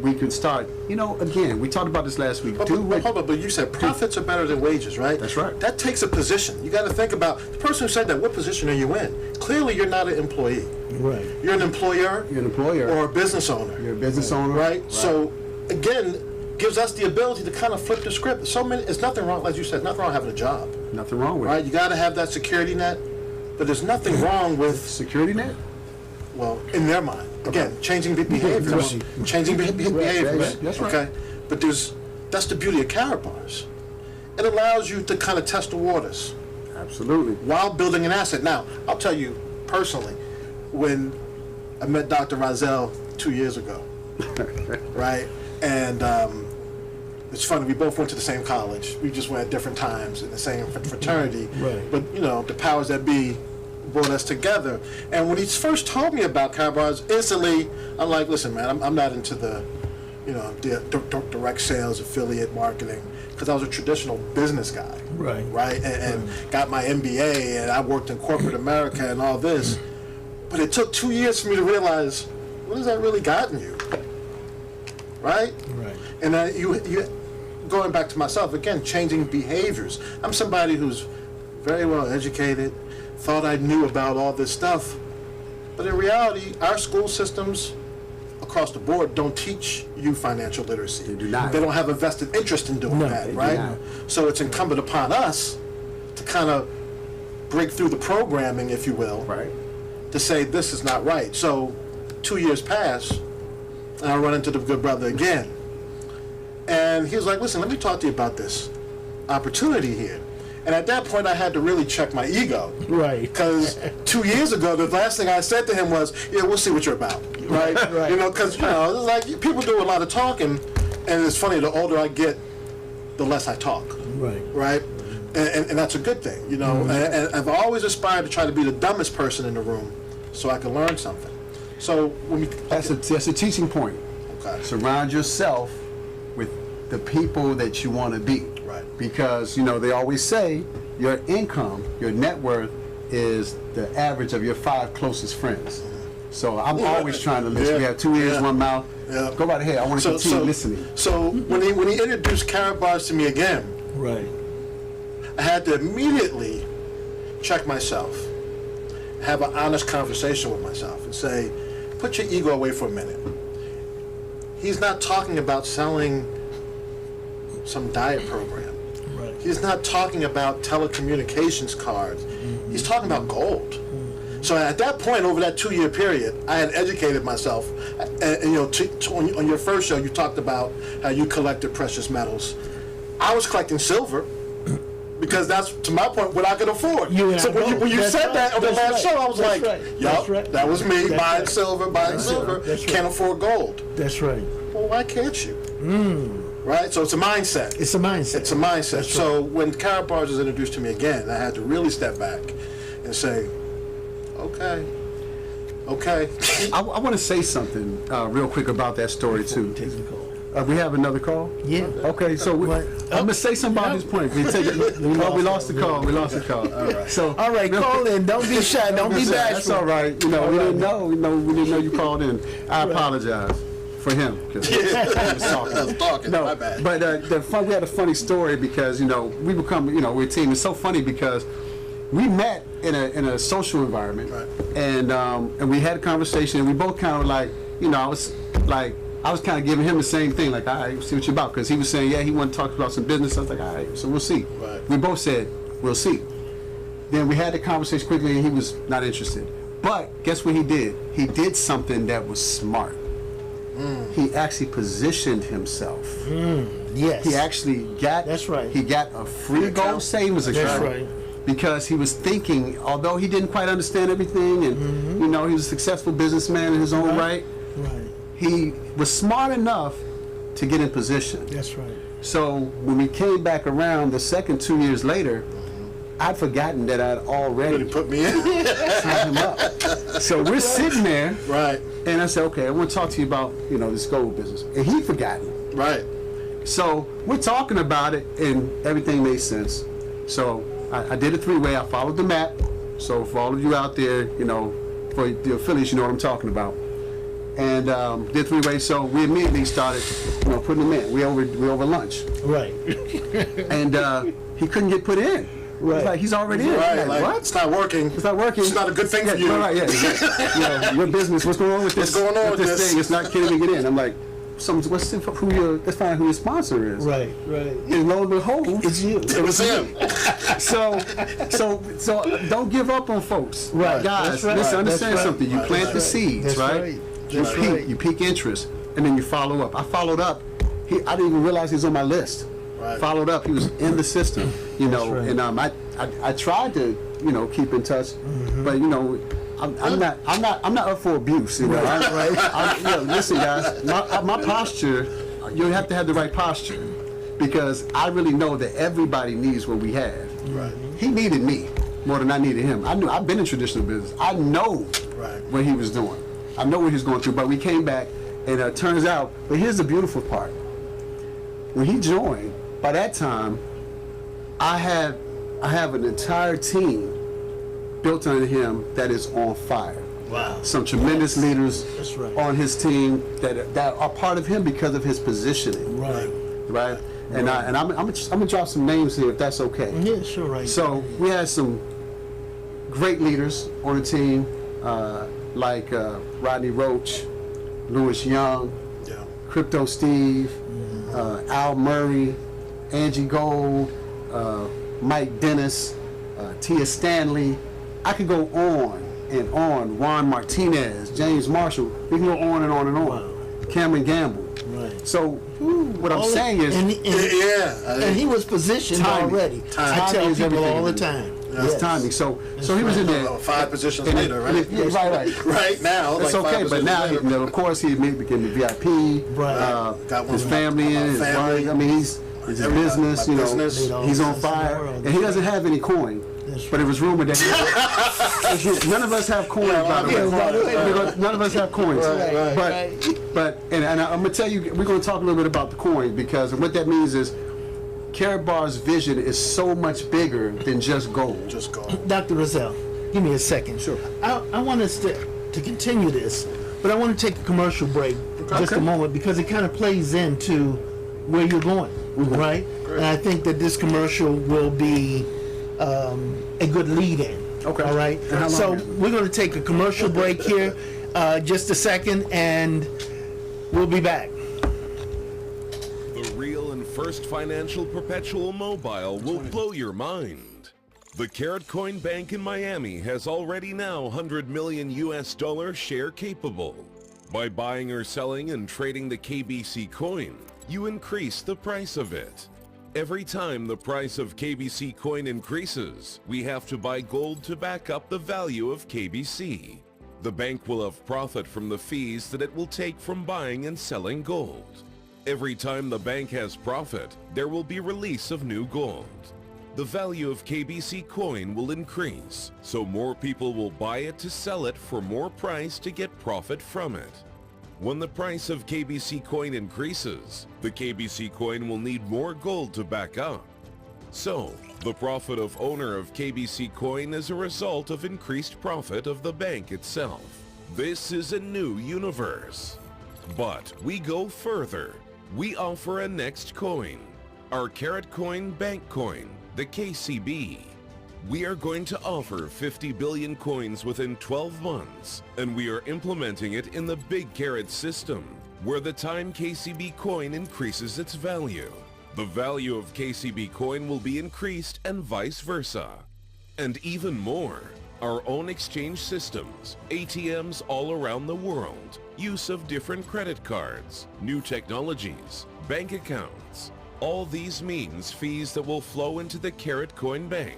D: we can start, again, we talked about this last week.
C: But you said profits are better than wages, right?
D: That's right.
C: That takes a position. You got to think about the person who said that. What position are you in? Clearly, you're not an employee.
A: Right.
C: You're an employer.
D: You're an employer.
C: Or a business owner.
D: You're a business owner.
C: Right? So, again, gives us the ability to kind of flip the script. There's nothing wrong, as you said, nothing wrong having a job.
D: Nothing wrong with
C: Right?
D: it.
C: You got to have that security net. But there's nothing wrong with,
D: Security net?
C: well, in their mind. Again, changing behaviors. Changing behaviors.
D: That's right.
C: Okay? But that's the beauty of Carrot Bars. It allows you to kind of test the waters
D: Absolutely.
C: while building an asset. Now, I'll tell you personally, when I met Dr. Rozelle 2 years ago, right? And it's funny, we both went to the same college. We just went at different times in the same fraternity.
A: Right.
C: But, you know, the powers that be brought us together. And when he first told me about Karatbars, instantly, I'm like, listen, man, I'm not into the, you know, the direct sales, affiliate marketing, because I was a traditional business guy.
A: Right.
C: Right? And got my MBA, and I worked in corporate America and all this. But it took 2 years for me to realize, what has that really gotten you? Right?
A: Right.
C: And you going back to myself again, changing behaviors. I'm somebody who's very well educated, thought I knew about all this stuff, but in reality, our school systems across the board don't teach you financial literacy.
D: They do not.
C: They don't have a vested interest in doing
A: No,
C: that,
A: they do
C: right?
A: not.
C: So it's incumbent upon us to kind of break through the programming, if you will,
D: Right.
C: to say this is not right. So 2 years pass, and I run into the good brother again. And he was like, listen, let me talk to you about this opportunity here. And at that point, I had to really check my ego.
A: Right.
C: Because 2 years ago, the last thing I said to him was, yeah, we'll see what you're about. Right?
A: Right.
C: You know, because, you know, it's like people do a lot of talking, and it's funny, the older I get, the less I talk.
A: Right.
C: Right? And that's a good thing, you know. And I've always aspired to try to be the dumbest person in the room so I can learn something. So when we...
D: That's a teaching point.
C: Okay.
D: Surround yourself with the people that you want to be.
C: Right.
D: Because, you know, they always say your income, your net worth is the average of your 5 closest friends. So I'm always trying to listen.
C: Yeah.
D: We have 2 ears,
C: Yeah.
D: 1 mouth.
C: Yeah.
D: Go right ahead. I want to continue listening.
C: So when he introduced Karatbars to me again,
A: Right.
C: I had to immediately check myself, have an honest conversation with myself, and say, put your ego away for a minute. He's not talking about selling some diet program.
A: Right.
C: He's not talking about telecommunications cards. He's talking about gold. So at that point, over that 2 year period, I had educated myself. And you know, on your first show, you talked about how you collected precious metals. I was collecting silver because that's, to my point, what I could afford. So when you said that on the last show, I was like, yup, that was me, buying silver, can't afford gold.
A: That's right.
C: Well, why can't you? Right? So it's a mindset.
A: It's a mindset.
C: It's a mindset.
A: That's
C: So when Karatbars was introduced to me again, I had to really step back and say, okay.
D: I want to say something real quick about that story, too.
A: Take the call.
D: We have another call?
A: Yeah.
D: Okay, so I'm going to say something about his point. We lost the call. We lost the call. All right. So,
A: All right, call in. Don't be shy. Don't be bashful.
D: That's all right. You know, we didn't know. We didn't know you called in. I apologize for him. He was talking.
C: My bad.
D: But we had a funny story because, you know, we're a team. It's so funny because we met in a social environment,
C: Right.
D: and we had a conversation, and we both kind of like, you know, I was kind of giving him the same thing, like, all right, see what you're about, because he was saying, yeah, he wanted to talk about some business. I was like, all right, so we'll see.
C: Right.
D: We both said, we'll see. Then we had the conversation quickly, and he was not interested. But guess what he did? He did something that was smart. He actually positioned himself.
A: Yes.
D: He actually got.
A: That's right.
D: He got a free
C: account.
D: gold savings account.
A: That's right.
D: Because he was thinking, although he didn't quite understand everything, and you know, he was a successful businessman in his own right.
A: Right.
D: He was smart enough to get in position.
A: That's right.
D: So when we came back around the second 2 years later, I'd forgotten that I'd already
C: Really put me in.
D: signed him up. So we're sitting there,
C: Right.
D: and I said, okay, I want to talk to you about, you know, this gold business. And he'd forgotten.
C: Right.
D: So we're talking about it, and everything made sense. So I did a 3-way. I followed the map. So for all of you out there, you know, for the affiliates, you know what I'm talking about. And did 3-way. So we immediately started, you know, putting them in. We over lunch,
A: Right.
D: and he couldn't get put in.
A: Right.
D: It's like he's already in.
C: Right.
D: Like,
C: Like,
D: what?
C: it's not working.
D: It's not working.
C: It's not a good thing for you.
D: Right, yeah. Exactly. You know, your business. What's going on with this?
C: What's going on with this?
D: thing? It's not getting it in. I'm like, let's find who your sponsor is.
A: Right. Right.
D: And lo and behold,
A: It's you.
C: It was him.
D: So don't give up on folks.
A: Right.
D: Guys,
A: That's right.
D: listen, understand
A: That's right.
D: something. You plant the seeds,
A: That's
D: right?
A: right.
D: You
A: That's
D: peak,
A: right.
D: you peak interest, and then you follow up. I followed up. I didn't even realize he was on my list.
C: Right.
D: Followed up. He was in the system, you know.
A: right.
D: And I tried to, you know, keep in touch, but you know, I'm not up for abuse. You know,
A: Right.
D: you know, listen, guys, my posture. You have to have the right posture. because I really know that everybody needs what we have.
C: Right.
D: He needed me more than I needed him. I knew I've been in traditional business. I know
C: Right.
D: what he was doing. I know what he was going through. But we came back, and it turns out. But here's the beautiful part: when he joined, by that time, I have an entire team built under him that is on fire.
A: Wow.
D: Some tremendous leaders
A: That's right.
D: on his team that are part of him because of his positioning.
A: Right.
D: Right. And I'm gonna drop some names here if that's okay.
A: Yeah, sure, right.
D: So we had some great leaders on the team, like Rodney Roach, Louis Young,
C: Yeah.
D: Crypto Steve, Al Murray, Angie Gold, Mike Dennis, Tia Stanley. I could go on and on. Juan Martinez, James Marshall. We can go on and on and on.
A: Wow.
D: Cameron Gamble.
A: Right.
D: So what I'm saying is,
A: and he was positioned
D: Timing.
A: already.
C: Timing.
A: I tell
D: Timing is
A: people
D: everything.
A: all the time.
D: it's timing. So he was in there.
C: 5 positions
D: and
C: later, right?
D: Yeah, right.
C: Right now,
D: It's
C: like 5
D: okay, but
C: positions
D: now,
C: later.
D: of course, he became the VIP.
A: Right.
C: Got one
D: His
C: from
D: family,
C: my
D: his
C: family.
D: wife. I mean, he's his
C: Everybody.
D: business.
C: My
D: You know,
C: business.
A: Made all
D: he's
A: the
D: on
A: sense in the
D: fire,
A: world.
D: and he doesn't have any coin.
A: That's
D: But it was rumored that none of us have coins, by the way.
A: Yeah, by the way.
D: None of us have coins.
C: Right.
D: But and I'm gonna tell you, we're gonna talk a little bit about the coins, because what that means is Karat Bar's vision is so much bigger than just gold.
C: Just go.
A: Dr. Rozelle, give me a second.
D: Sure.
A: I want us to continue this, but I want to take a commercial break just a moment, because it kind of plays into where you're going, right? And I think that this commercial will be a good lead-in.
D: Okay.
A: All right.
D: And how long
A: So
D: is it?
A: we're going to take a commercial break here, just a second, and we'll be back.
F: The real and first financial perpetual mobile will blow your mind. The Karat Coin Bank in Miami has already now 100 million US dollar share capable. By buying or selling and trading the KBC coin, you increase the price of it. Every time the price of KBC coin increases, we have to buy gold to back up the value of KBC. The bank will have profit from the fees that it will take from buying and selling gold. Every time the bank has profit, there will be release of new gold. The value of KBC coin will increase, so more people will buy it to sell it for more price to get profit from it. When the price of KBC coin increases, the KBC coin will need more gold to back up. So, the profit of owner of KBC coin is a result of increased profit of the bank itself. This is a new universe. But we go further. We offer a next coin, our Karat Coin Bank Coin, the KCB. We are going to offer 50 billion coins within 12 months, and we are implementing it in the Big Karat system, where the time KCB coin increases its value. The value of KCB coin will be increased and vice versa. And even more, our own exchange systems, ATMs all around the world, use of different credit cards, new technologies, bank accounts. All these means fees that will flow into the Karat Coin Bank.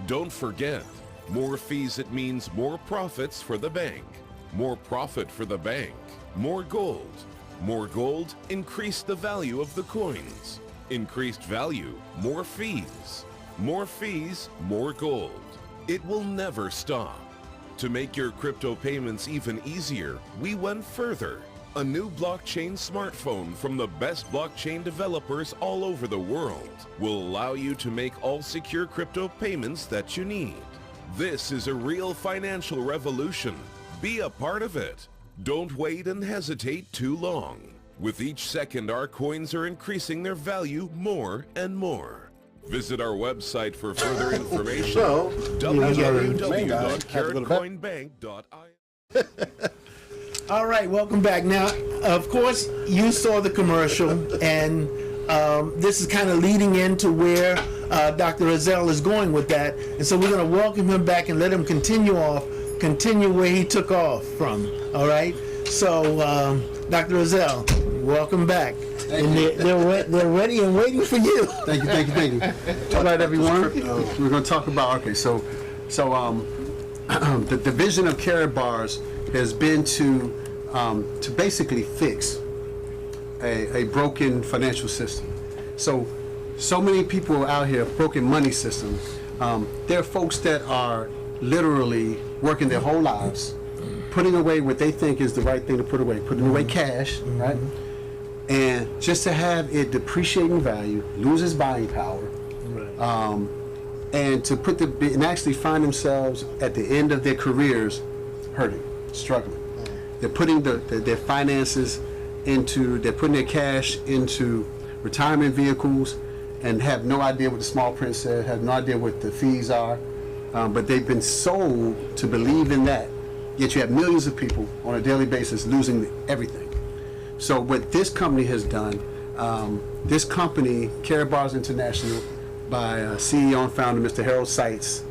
F: Don't forget, more fees, it means more profits for the bank. More profit for the bank. More gold. More gold, increase the value of the coins. Increased value, more fees. More fees, more gold. It will never stop. To make your crypto payments even easier, we went further. A new blockchain smartphone from the best blockchain developers all over the world will allow you to make all secure crypto payments that you need. This is a real financial revolution. Be a part of it. Don't wait and hesitate too long. With each second, our coins are increasing their value more and more. Visit our website for further information.
C: So,
F: www.karatcoinbank.io.
A: All right, welcome back. Now, of course, you saw the commercial, and this is kind of leading into where Dr. Rozelle is going with that. And so we're going to welcome him back and let him continue where he took off from. All right? So, Dr. Rozelle, welcome back. And they're ready and waiting for you.
D: Thank you. All right, everyone. We're going to talk about, the vision of Karat Bars has been to basically fix a broken financial system. So so many people out here, broken money system. There are folks that are literally working their whole lives, putting away what they think is the right thing to put away, putting away cash, right? And just to have it depreciate in value, lose its buying power, and to put and actually find themselves at the end of their careers hurting, struggling. They're putting their finances they're putting their cash into retirement vehicles and have no idea what the small print says, have no idea what the fees are, but they've been sold to believe in that. Yet you have millions of people on a daily basis losing everything. So what this company has done, this company, Karatbars International, by CEO and founder Mr. Harold Seitz,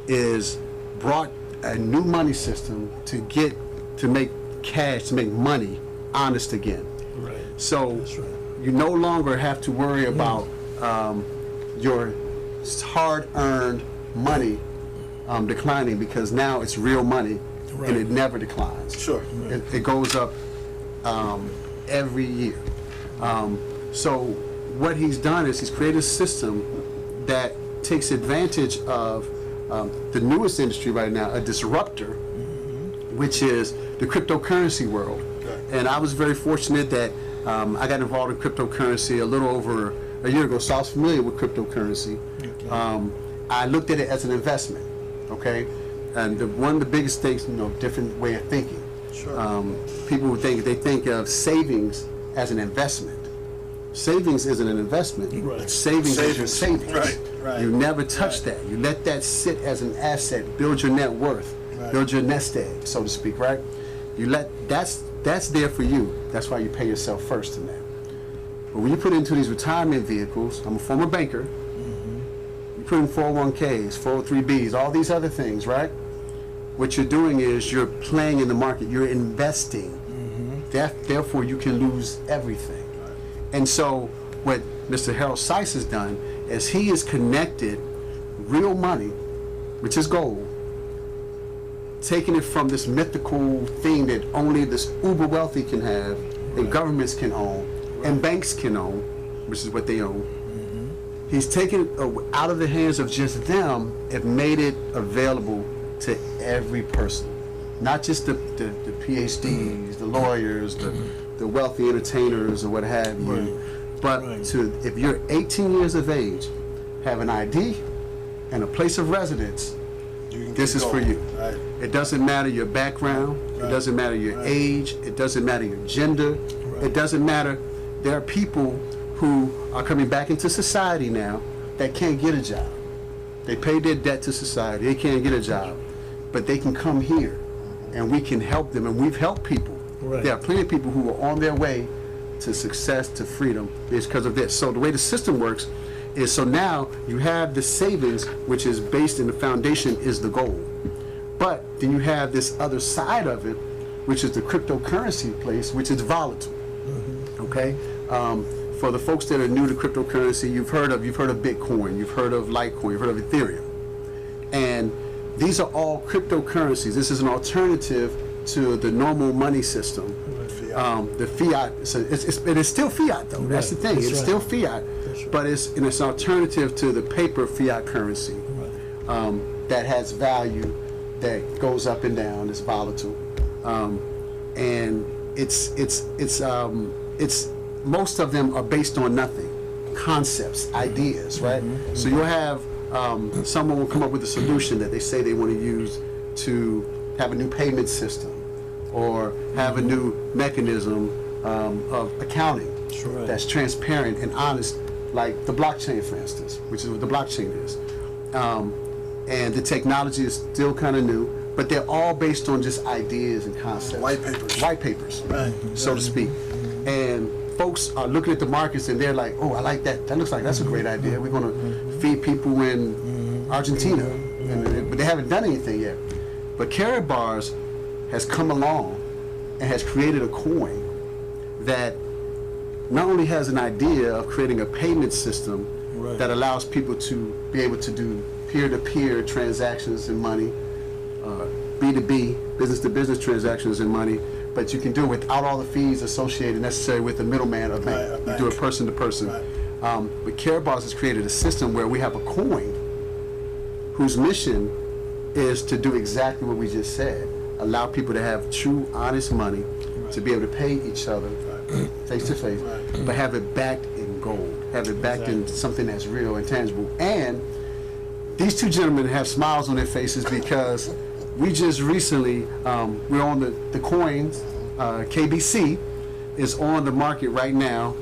D: is brought a new money system to make cash, to make money honest again.
A: Right.
D: So
A: That's right.
D: you no longer have to worry about your hard-earned money declining, because now it's real money,
A: Right.
D: and it never declines.
C: Sure.
D: It goes up every year. So what he's done is he's created a system that takes advantage of the newest industry right now, a disruptor, which is the cryptocurrency world.
C: Okay.
D: And I was very fortunate that I got involved in cryptocurrency a little over a year ago, so I was familiar with cryptocurrency.
A: Okay.
D: I looked at it as an investment, okay? And one of the biggest things, different way of thinking.
C: Sure.
D: People would think of savings as an investment. Savings isn't an investment.
A: Right.
D: Savings is your savings.
C: Right.
D: You never touch that. You let that sit as an asset, build your net worth,
C: Right.
D: build your nest egg, so to speak, right? That's there for you. That's why you pay yourself first in that. But when you put into these retirement vehicles, I'm a former banker, you put in 401ks, 403bs, all these other things, right? What you're doing is you're playing in the market, you're investing. Therefore, you can lose everything. And so what Mr. Harold Seitz has done is he has connected real money, which is gold, taking it from this mythical thing that only this uber wealthy can have, and governments can own, and banks can own, which is what they own. He's taken it out of the hands of just them and made it available to every person, not just the PhDs, the lawyers, the wealthy entertainers or what have you, but if you're 18 years of age, have an ID and a place of residence, this is for you.
C: Right.
D: It doesn't matter your background, it doesn't matter your age, it doesn't matter your gender, it doesn't matter. There are people who are coming back into society now that can't get a job. They paid their debt to society, they can't get a job, but they can come here and we can help them, and we've helped people.
A: Right.
D: There are plenty of people who are on their way to success, to freedom, is because of this. So the way the system works is, so now you have the savings, which is based in the foundation is the gold. But then you have this other side of it, which is the cryptocurrency place, which is volatile. Okay? For the folks that are new to cryptocurrency, you've heard of Bitcoin, you've heard of Litecoin, you've heard of Ethereum. And these are all cryptocurrencies. This is an alternative to the normal money system. The fiat, so it is still fiat though. That's the thing.
A: That's
D: It's
A: right.
D: still fiat, but it's an alternative to the paper fiat currency that has value, that goes up and down. It's volatile, and it's most of them are based on nothing, concepts, ideas, right? So you'll have someone will come up with a solution that they say they want to use to have a new payment system, or have a new mechanism of accounting that's transparent and honest, like the blockchain, for instance, which is what the blockchain is. And the technology is still kind of new, but they're all based on just ideas and concepts.
C: White papers.
D: White papers,
C: Right.
D: so to speak. And folks are looking at the markets and they're like, oh, I like that. That looks like that's a great idea. We're going to feed people in Argentina. But they haven't done anything yet. But Karatbars has come along and has created a coin that not only has an idea of creating a payment system that allows people to be able to do peer-to-peer transactions in money, B2B, business-to-business transactions in money, but you can do it without all the fees associated necessary with the middleman of bank.
C: Right, a
D: You do it
C: bank.
D: person to person.
C: Right.
D: But Karatbars has created a system where we have a coin whose mission is to do exactly what we just said. Allow people to have true, honest money, to be able to pay each other face to face, but have it backed in gold, have it backed in something that's real and tangible. And these two gentlemen have smiles on their faces because we just recently, we're on the coins, KBC is on the market right now.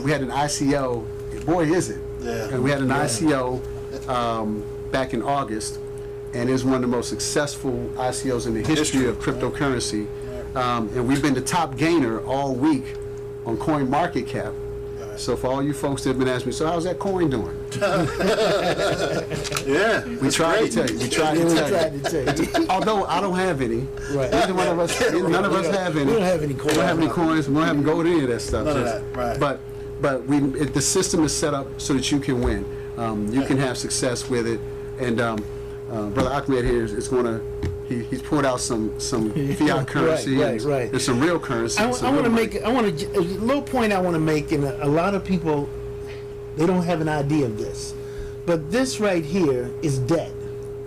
D: We had an ICO, boy is it.
C: Yeah.
D: And we had an ICO back in August, and it's one of the most successful ICOs in the history of cryptocurrency. And we've been the top gainer all week on CoinMarketCap. So for all you folks that have been asking me, so how's that coin doing?
C: Yeah.
D: We tried to tell you. We tried to tell you. Although I don't have any.
A: Right.
D: Neither one of us, none of us have any.
A: We don't have any coins.
D: We don't have any coins. We don't have gold, any of that stuff.
C: None of that, right.
D: But the system is set up so that you can win. You can have success with it. And Brother Ahmed here is going to. He's pulled out some fiat currency,
A: right.
D: and some real currency.
A: I want to make a little point I want to make, and a lot of people, they don't have an idea of this, but this right here is debt.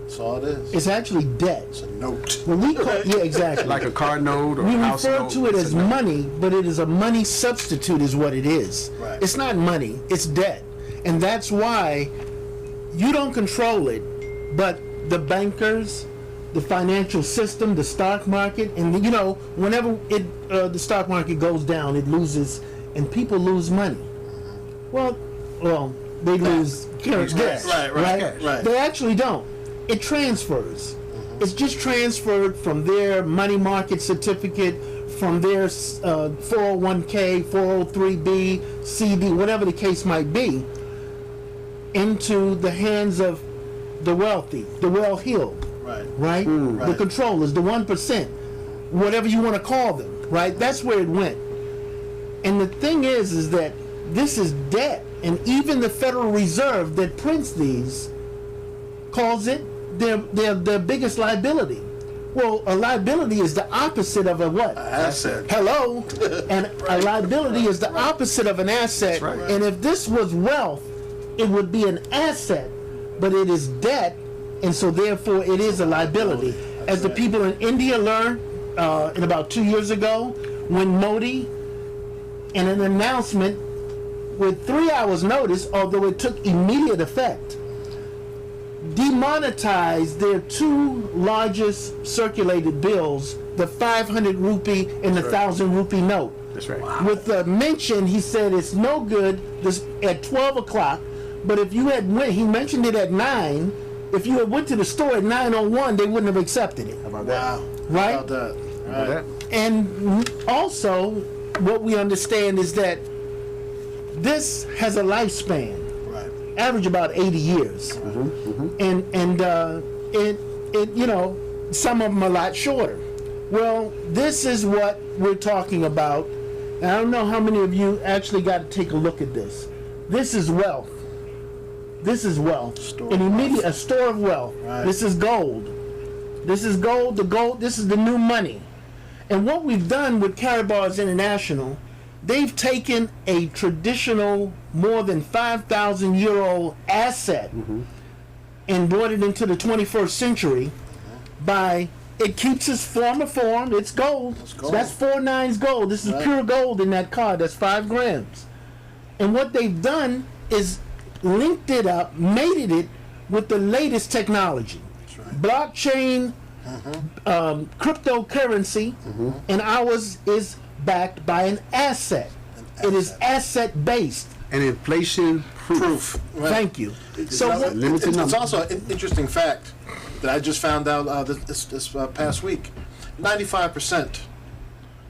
C: That's all it is.
A: It's actually debt.
C: It's a note.
A: When we call, yeah, exactly.
D: like a car note or
A: we
D: a house
A: refer
D: note.
A: to it
D: It's
A: as
D: a note.
A: money, but it is a money substitute, is what it is.
C: Right.
A: It's not money. It's debt, and that's why you don't control it, but the bankers, the financial system, the stock market, and whenever the stock market goes down, it loses, and people lose money. Well, they lose cash.
C: Right.
A: They actually don't. It transfers. It's just transferred from their money market certificate, from their 401k, 403b, CD, whatever the case might be, into the hands of the wealthy, the well-heeled. Right? The controllers, the 1%, whatever you want to call them, right? That's where it went. And the thing is that this is debt, and even the Federal Reserve that prints these calls it their biggest liability. Well, a liability is the opposite of a what?
C: Asset.
A: Hello? And a liability is the opposite of an asset.
D: Right.
A: And if this was wealth, it would be an asset, but it is debt. And so, therefore, it is a liability. As the people in India learned in about 2 years ago, when Modi, in an announcement with 3 hours' notice, although it took immediate effect, demonetized their two largest circulated bills, the 500 rupee and the 1,000 rupee note.
D: That's right.
A: With the mention, he said it's no good at 12 o'clock, but if you had went, he mentioned it at 9. If you had went to the store at 9:01, they wouldn't have accepted it.
D: How about that?
C: Wow.
A: Right?
C: How about that?
D: How about
C: Right.
D: that?
A: And also, what we understand is that this has a lifespan,
C: Right.
A: average about 80 years, and some of them a lot shorter. Well, this is what we're talking about. And I don't know how many of you actually got to take a look at this. This is wealth. This is wealth. A store of wealth.
C: Right.
A: This is gold. This is gold. This is the new money. And what we've done with Karatbars International, they've taken a traditional, more than 5,000-year-old asset and brought it into the 21st century by, it keeps its form, it's gold.
C: It's gold.
A: So that's 4 nines gold. This is pure gold in that card. That's 5 grams. And what they've done is linked it up, mated it with the latest technology.
C: That's right.
A: Blockchain, cryptocurrency, and ours is backed by an asset. It is asset based.
D: And inflation proof.
C: Right.
A: Thank you. So
C: It's-
A: what,
D: limited
C: it's
D: number.
C: also an interesting fact that I just found out this past week. 95%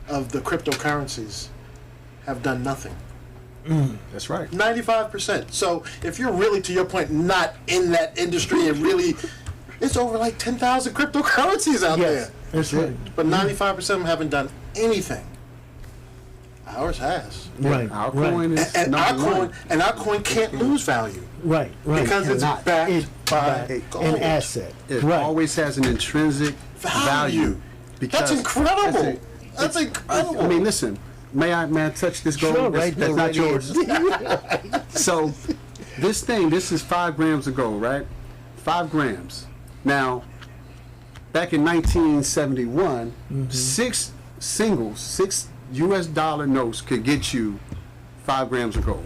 C: of the cryptocurrencies have done nothing.
D: That's right.
C: 95%. So if you're really, to your point, not in that industry and really, it's over like 10,000 cryptocurrencies out
A: yes,
C: there.
A: that's right.
C: But 95% of them haven't done anything. Ours has.
A: Right,
D: Our
A: right,
D: coin is
C: And our
D: number
C: coin can't lose value
A: right, right.
C: because it's
D: cannot.
C: backed
A: It-
C: by gold.
A: an asset.
D: It
A: right.
D: always has an intrinsic value.
C: That's incredible.
D: That's
C: That's incredible.
D: I mean, listen, May I touch this gold?
A: Sure,
D: that's
A: right there,
D: not
A: right
D: yours. So this is 5 grams of gold, right? 5 grams. Now, back in 1971, 6 US dollar notes could get you 5 grams of gold.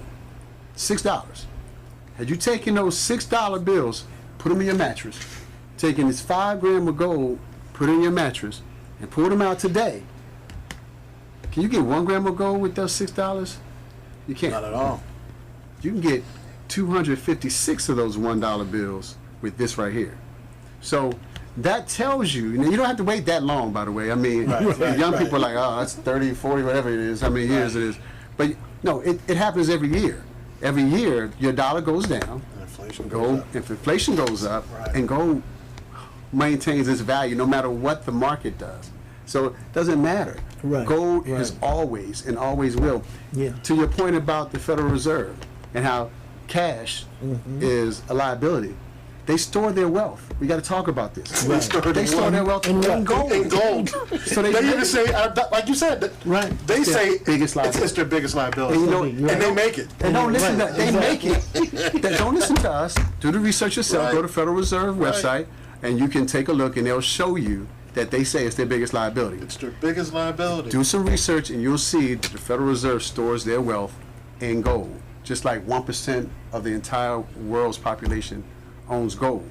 D: $6. Had you taken those $6 bills, put them in your mattress, taking this 5 gram of gold, put it in your mattress, and pulled them out today, can you get 1 gram of gold with those $6? You can't.
C: Not at all.
D: You can get 256 of those $1 bills with this right here. So that tells you, you don't have to wait that long, by the way. I mean, young people are like, oh, that's 30, 40, whatever it is, how many years it is. But no, it happens every year. Every year, your dollar goes down,
C: And inflation goes
D: gold,
C: up.
D: if inflation goes up,
C: Right.
D: and gold maintains its value no matter what the market does. So it doesn't matter.
A: Right,
D: Gold
A: right.
D: is always and always will.
A: Yeah.
D: To your point about the Federal Reserve and how cash is a liability, they store their wealth. We got to talk about this.
C: They store
D: They store their wealth
A: In
D: in
A: what?
D: gold.
C: in gold.
D: So they
C: even say, like you said,
A: Right.
C: they say
D: biggest liability.
C: it's their biggest liability.
D: And you know,
C: and they make it.
D: And don't listen
A: Right,
D: to they make it. Don't listen to us. Do the research yourself.
C: Right.
D: Go to Federal Reserve website, and you can take a look, and they'll show you that they say it's their biggest liability.
C: It's their biggest liability.
D: Do some research, and you'll see that the Federal Reserve stores their wealth in gold, just like 1% of the entire world's population owns gold.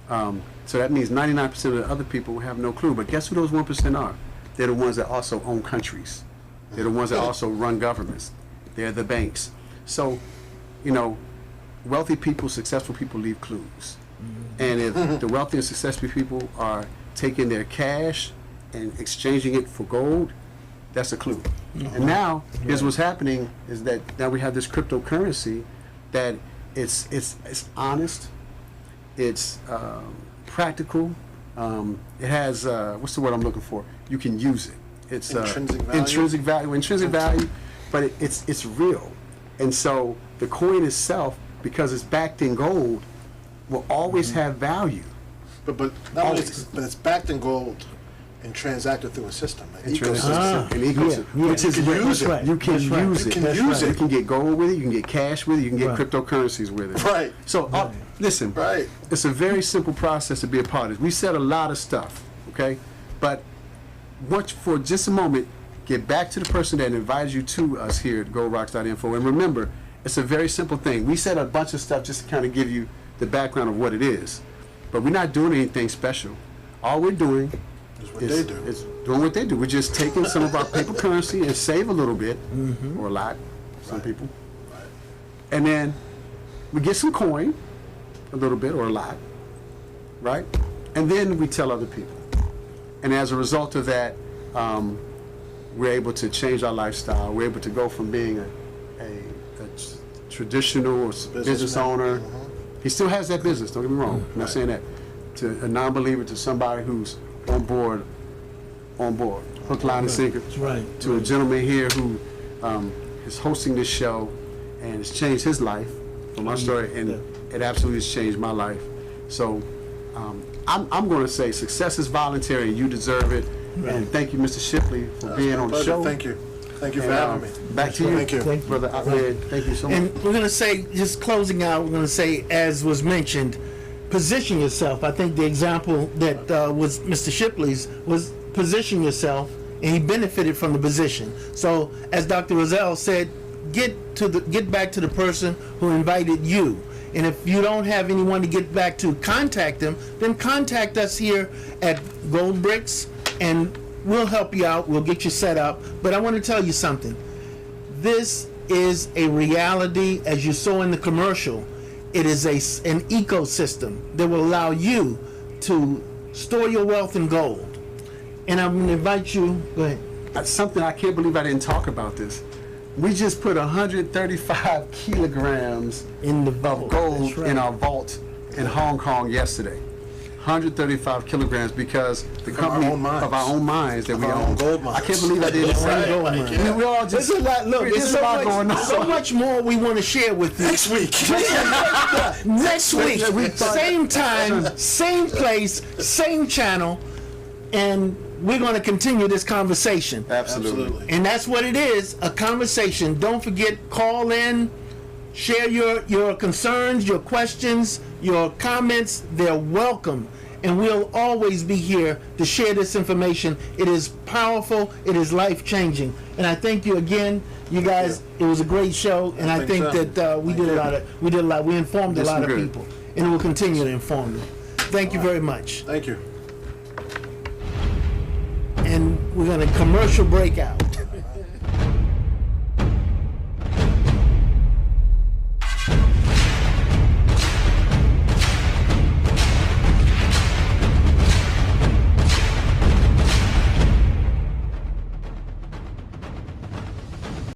D: So that means 99% of the other people have no clue. But guess who those 1% are? They're the ones that also own countries. They're the ones that also run governments. They're the banks. So, you know, wealthy people, successful people leave clues. And if the wealthy and successful people are taking their cash and exchanging it for gold, that's a clue. And now, here's what's happening is that now we have this cryptocurrency that it's honest, it's practical, it has, what's the word I'm looking for? You can use it. It's
C: Intrinsic value.
D: intrinsic value, but it's real. And so the coin itself, because it's backed in gold, will always have value.
C: But not only
D: Always.
C: but it's backed in gold and transacted through a system, an
D: An
C: ecosystem.
D: ecosystem,
A: yeah.
D: which is
C: You can use it.
A: Right.
D: You can
A: That's right.
D: use
C: You
D: it.
C: can
A: That's
C: use
A: right.
D: You can get gold with it. You can get cash with it. You can get
A: Right.
D: cryptocurrencies with it.
C: Right.
D: So listen.
C: Right.
D: It's a very simple process to be a part of. We said a lot of stuff, okay? But for just a moment, get back to the person that invited you to us here at GoldRocks.info. And remember, it's a very simple thing. We said a bunch of stuff just to kind of give you the background of what it is. But we're not doing anything special. All we're doing
C: Is what they do.
D: is doing what they do. We're just taking some of our paper currency and save a little bit, or a lot, some people. And then we get some coin, a little bit or a lot, right? And then we tell other people. And as a result of that, we're able to change our lifestyle. We're able to go from being a traditional or business owner. He still has that business, don't get me wrong. I'm not saying that. To a non-believer, to somebody who's on board, hook, line, and sinker.
A: That's right.
D: To a gentleman here who is hosting this show and has changed his life from our story, and it absolutely has changed my life. So I'm going to say success is voluntary, and you deserve it. And thank you, Mr. Shipley, for being on the
C: Pleasure.
D: show.
C: Thank you. Thank you for
D: And,
C: having me.
D: Back to you.
C: Thank you.
A: Thank you.
D: Brother Ahmed. Thank you so much.
A: And we're going to say, just closing out, we're going to say, as was mentioned, position yourself. I think the example that was Mr. Shipley's was position yourself, and he benefited from the position. So, as Dr. Rozelle said, get back to the person who invited you. And if you don't have anyone to get back to, contact them. Then contact us here at GoldBricks, and we'll help you out. We'll get you set up. But I want to tell you something. This is a reality, as you saw in the commercial. It is an ecosystem that will allow you to store your wealth in gold. And I'm going to invite you. Go ahead.
D: That's something I can't believe I didn't talk about this. We just put 135 kilograms
A: In the
D: of
A: vault.
D: gold
A: That's right.
D: in our vault in Hong Kong yesterday. 135 kilograms because the
C: From our
D: company
C: own mines.
D: of our own mines that we
C: our
D: own.
C: own gold mines.
D: I can't believe I didn't say
A: Right.
D: that.
A: Gold
D: I
A: mines.
D: mean, we all just
A: There's a lot. Look,
D: there's
A: there's
D: a lot going on.
A: so much more we want to share with you.
C: Next week.
A: Next week,
D: Yeah, we thought-
A: same time, same place, same channel, and we're going to continue this conversation.
D: Absolutely.
A: And that's what it is, a conversation. Don't forget, call in, share your concerns, your questions, your comments. They're welcome. And we'll always be here to share this information. It is powerful. It is life-changing. And I thank you again. You guys, it was a great show. And I think
C: so.
A: that we did a lot. We informed a
D: Yes,
A: lot of
D: we did.
A: people. And we'll continue to inform them. Thank you very much.
C: Thank you.
A: And we're going to commercial breakout.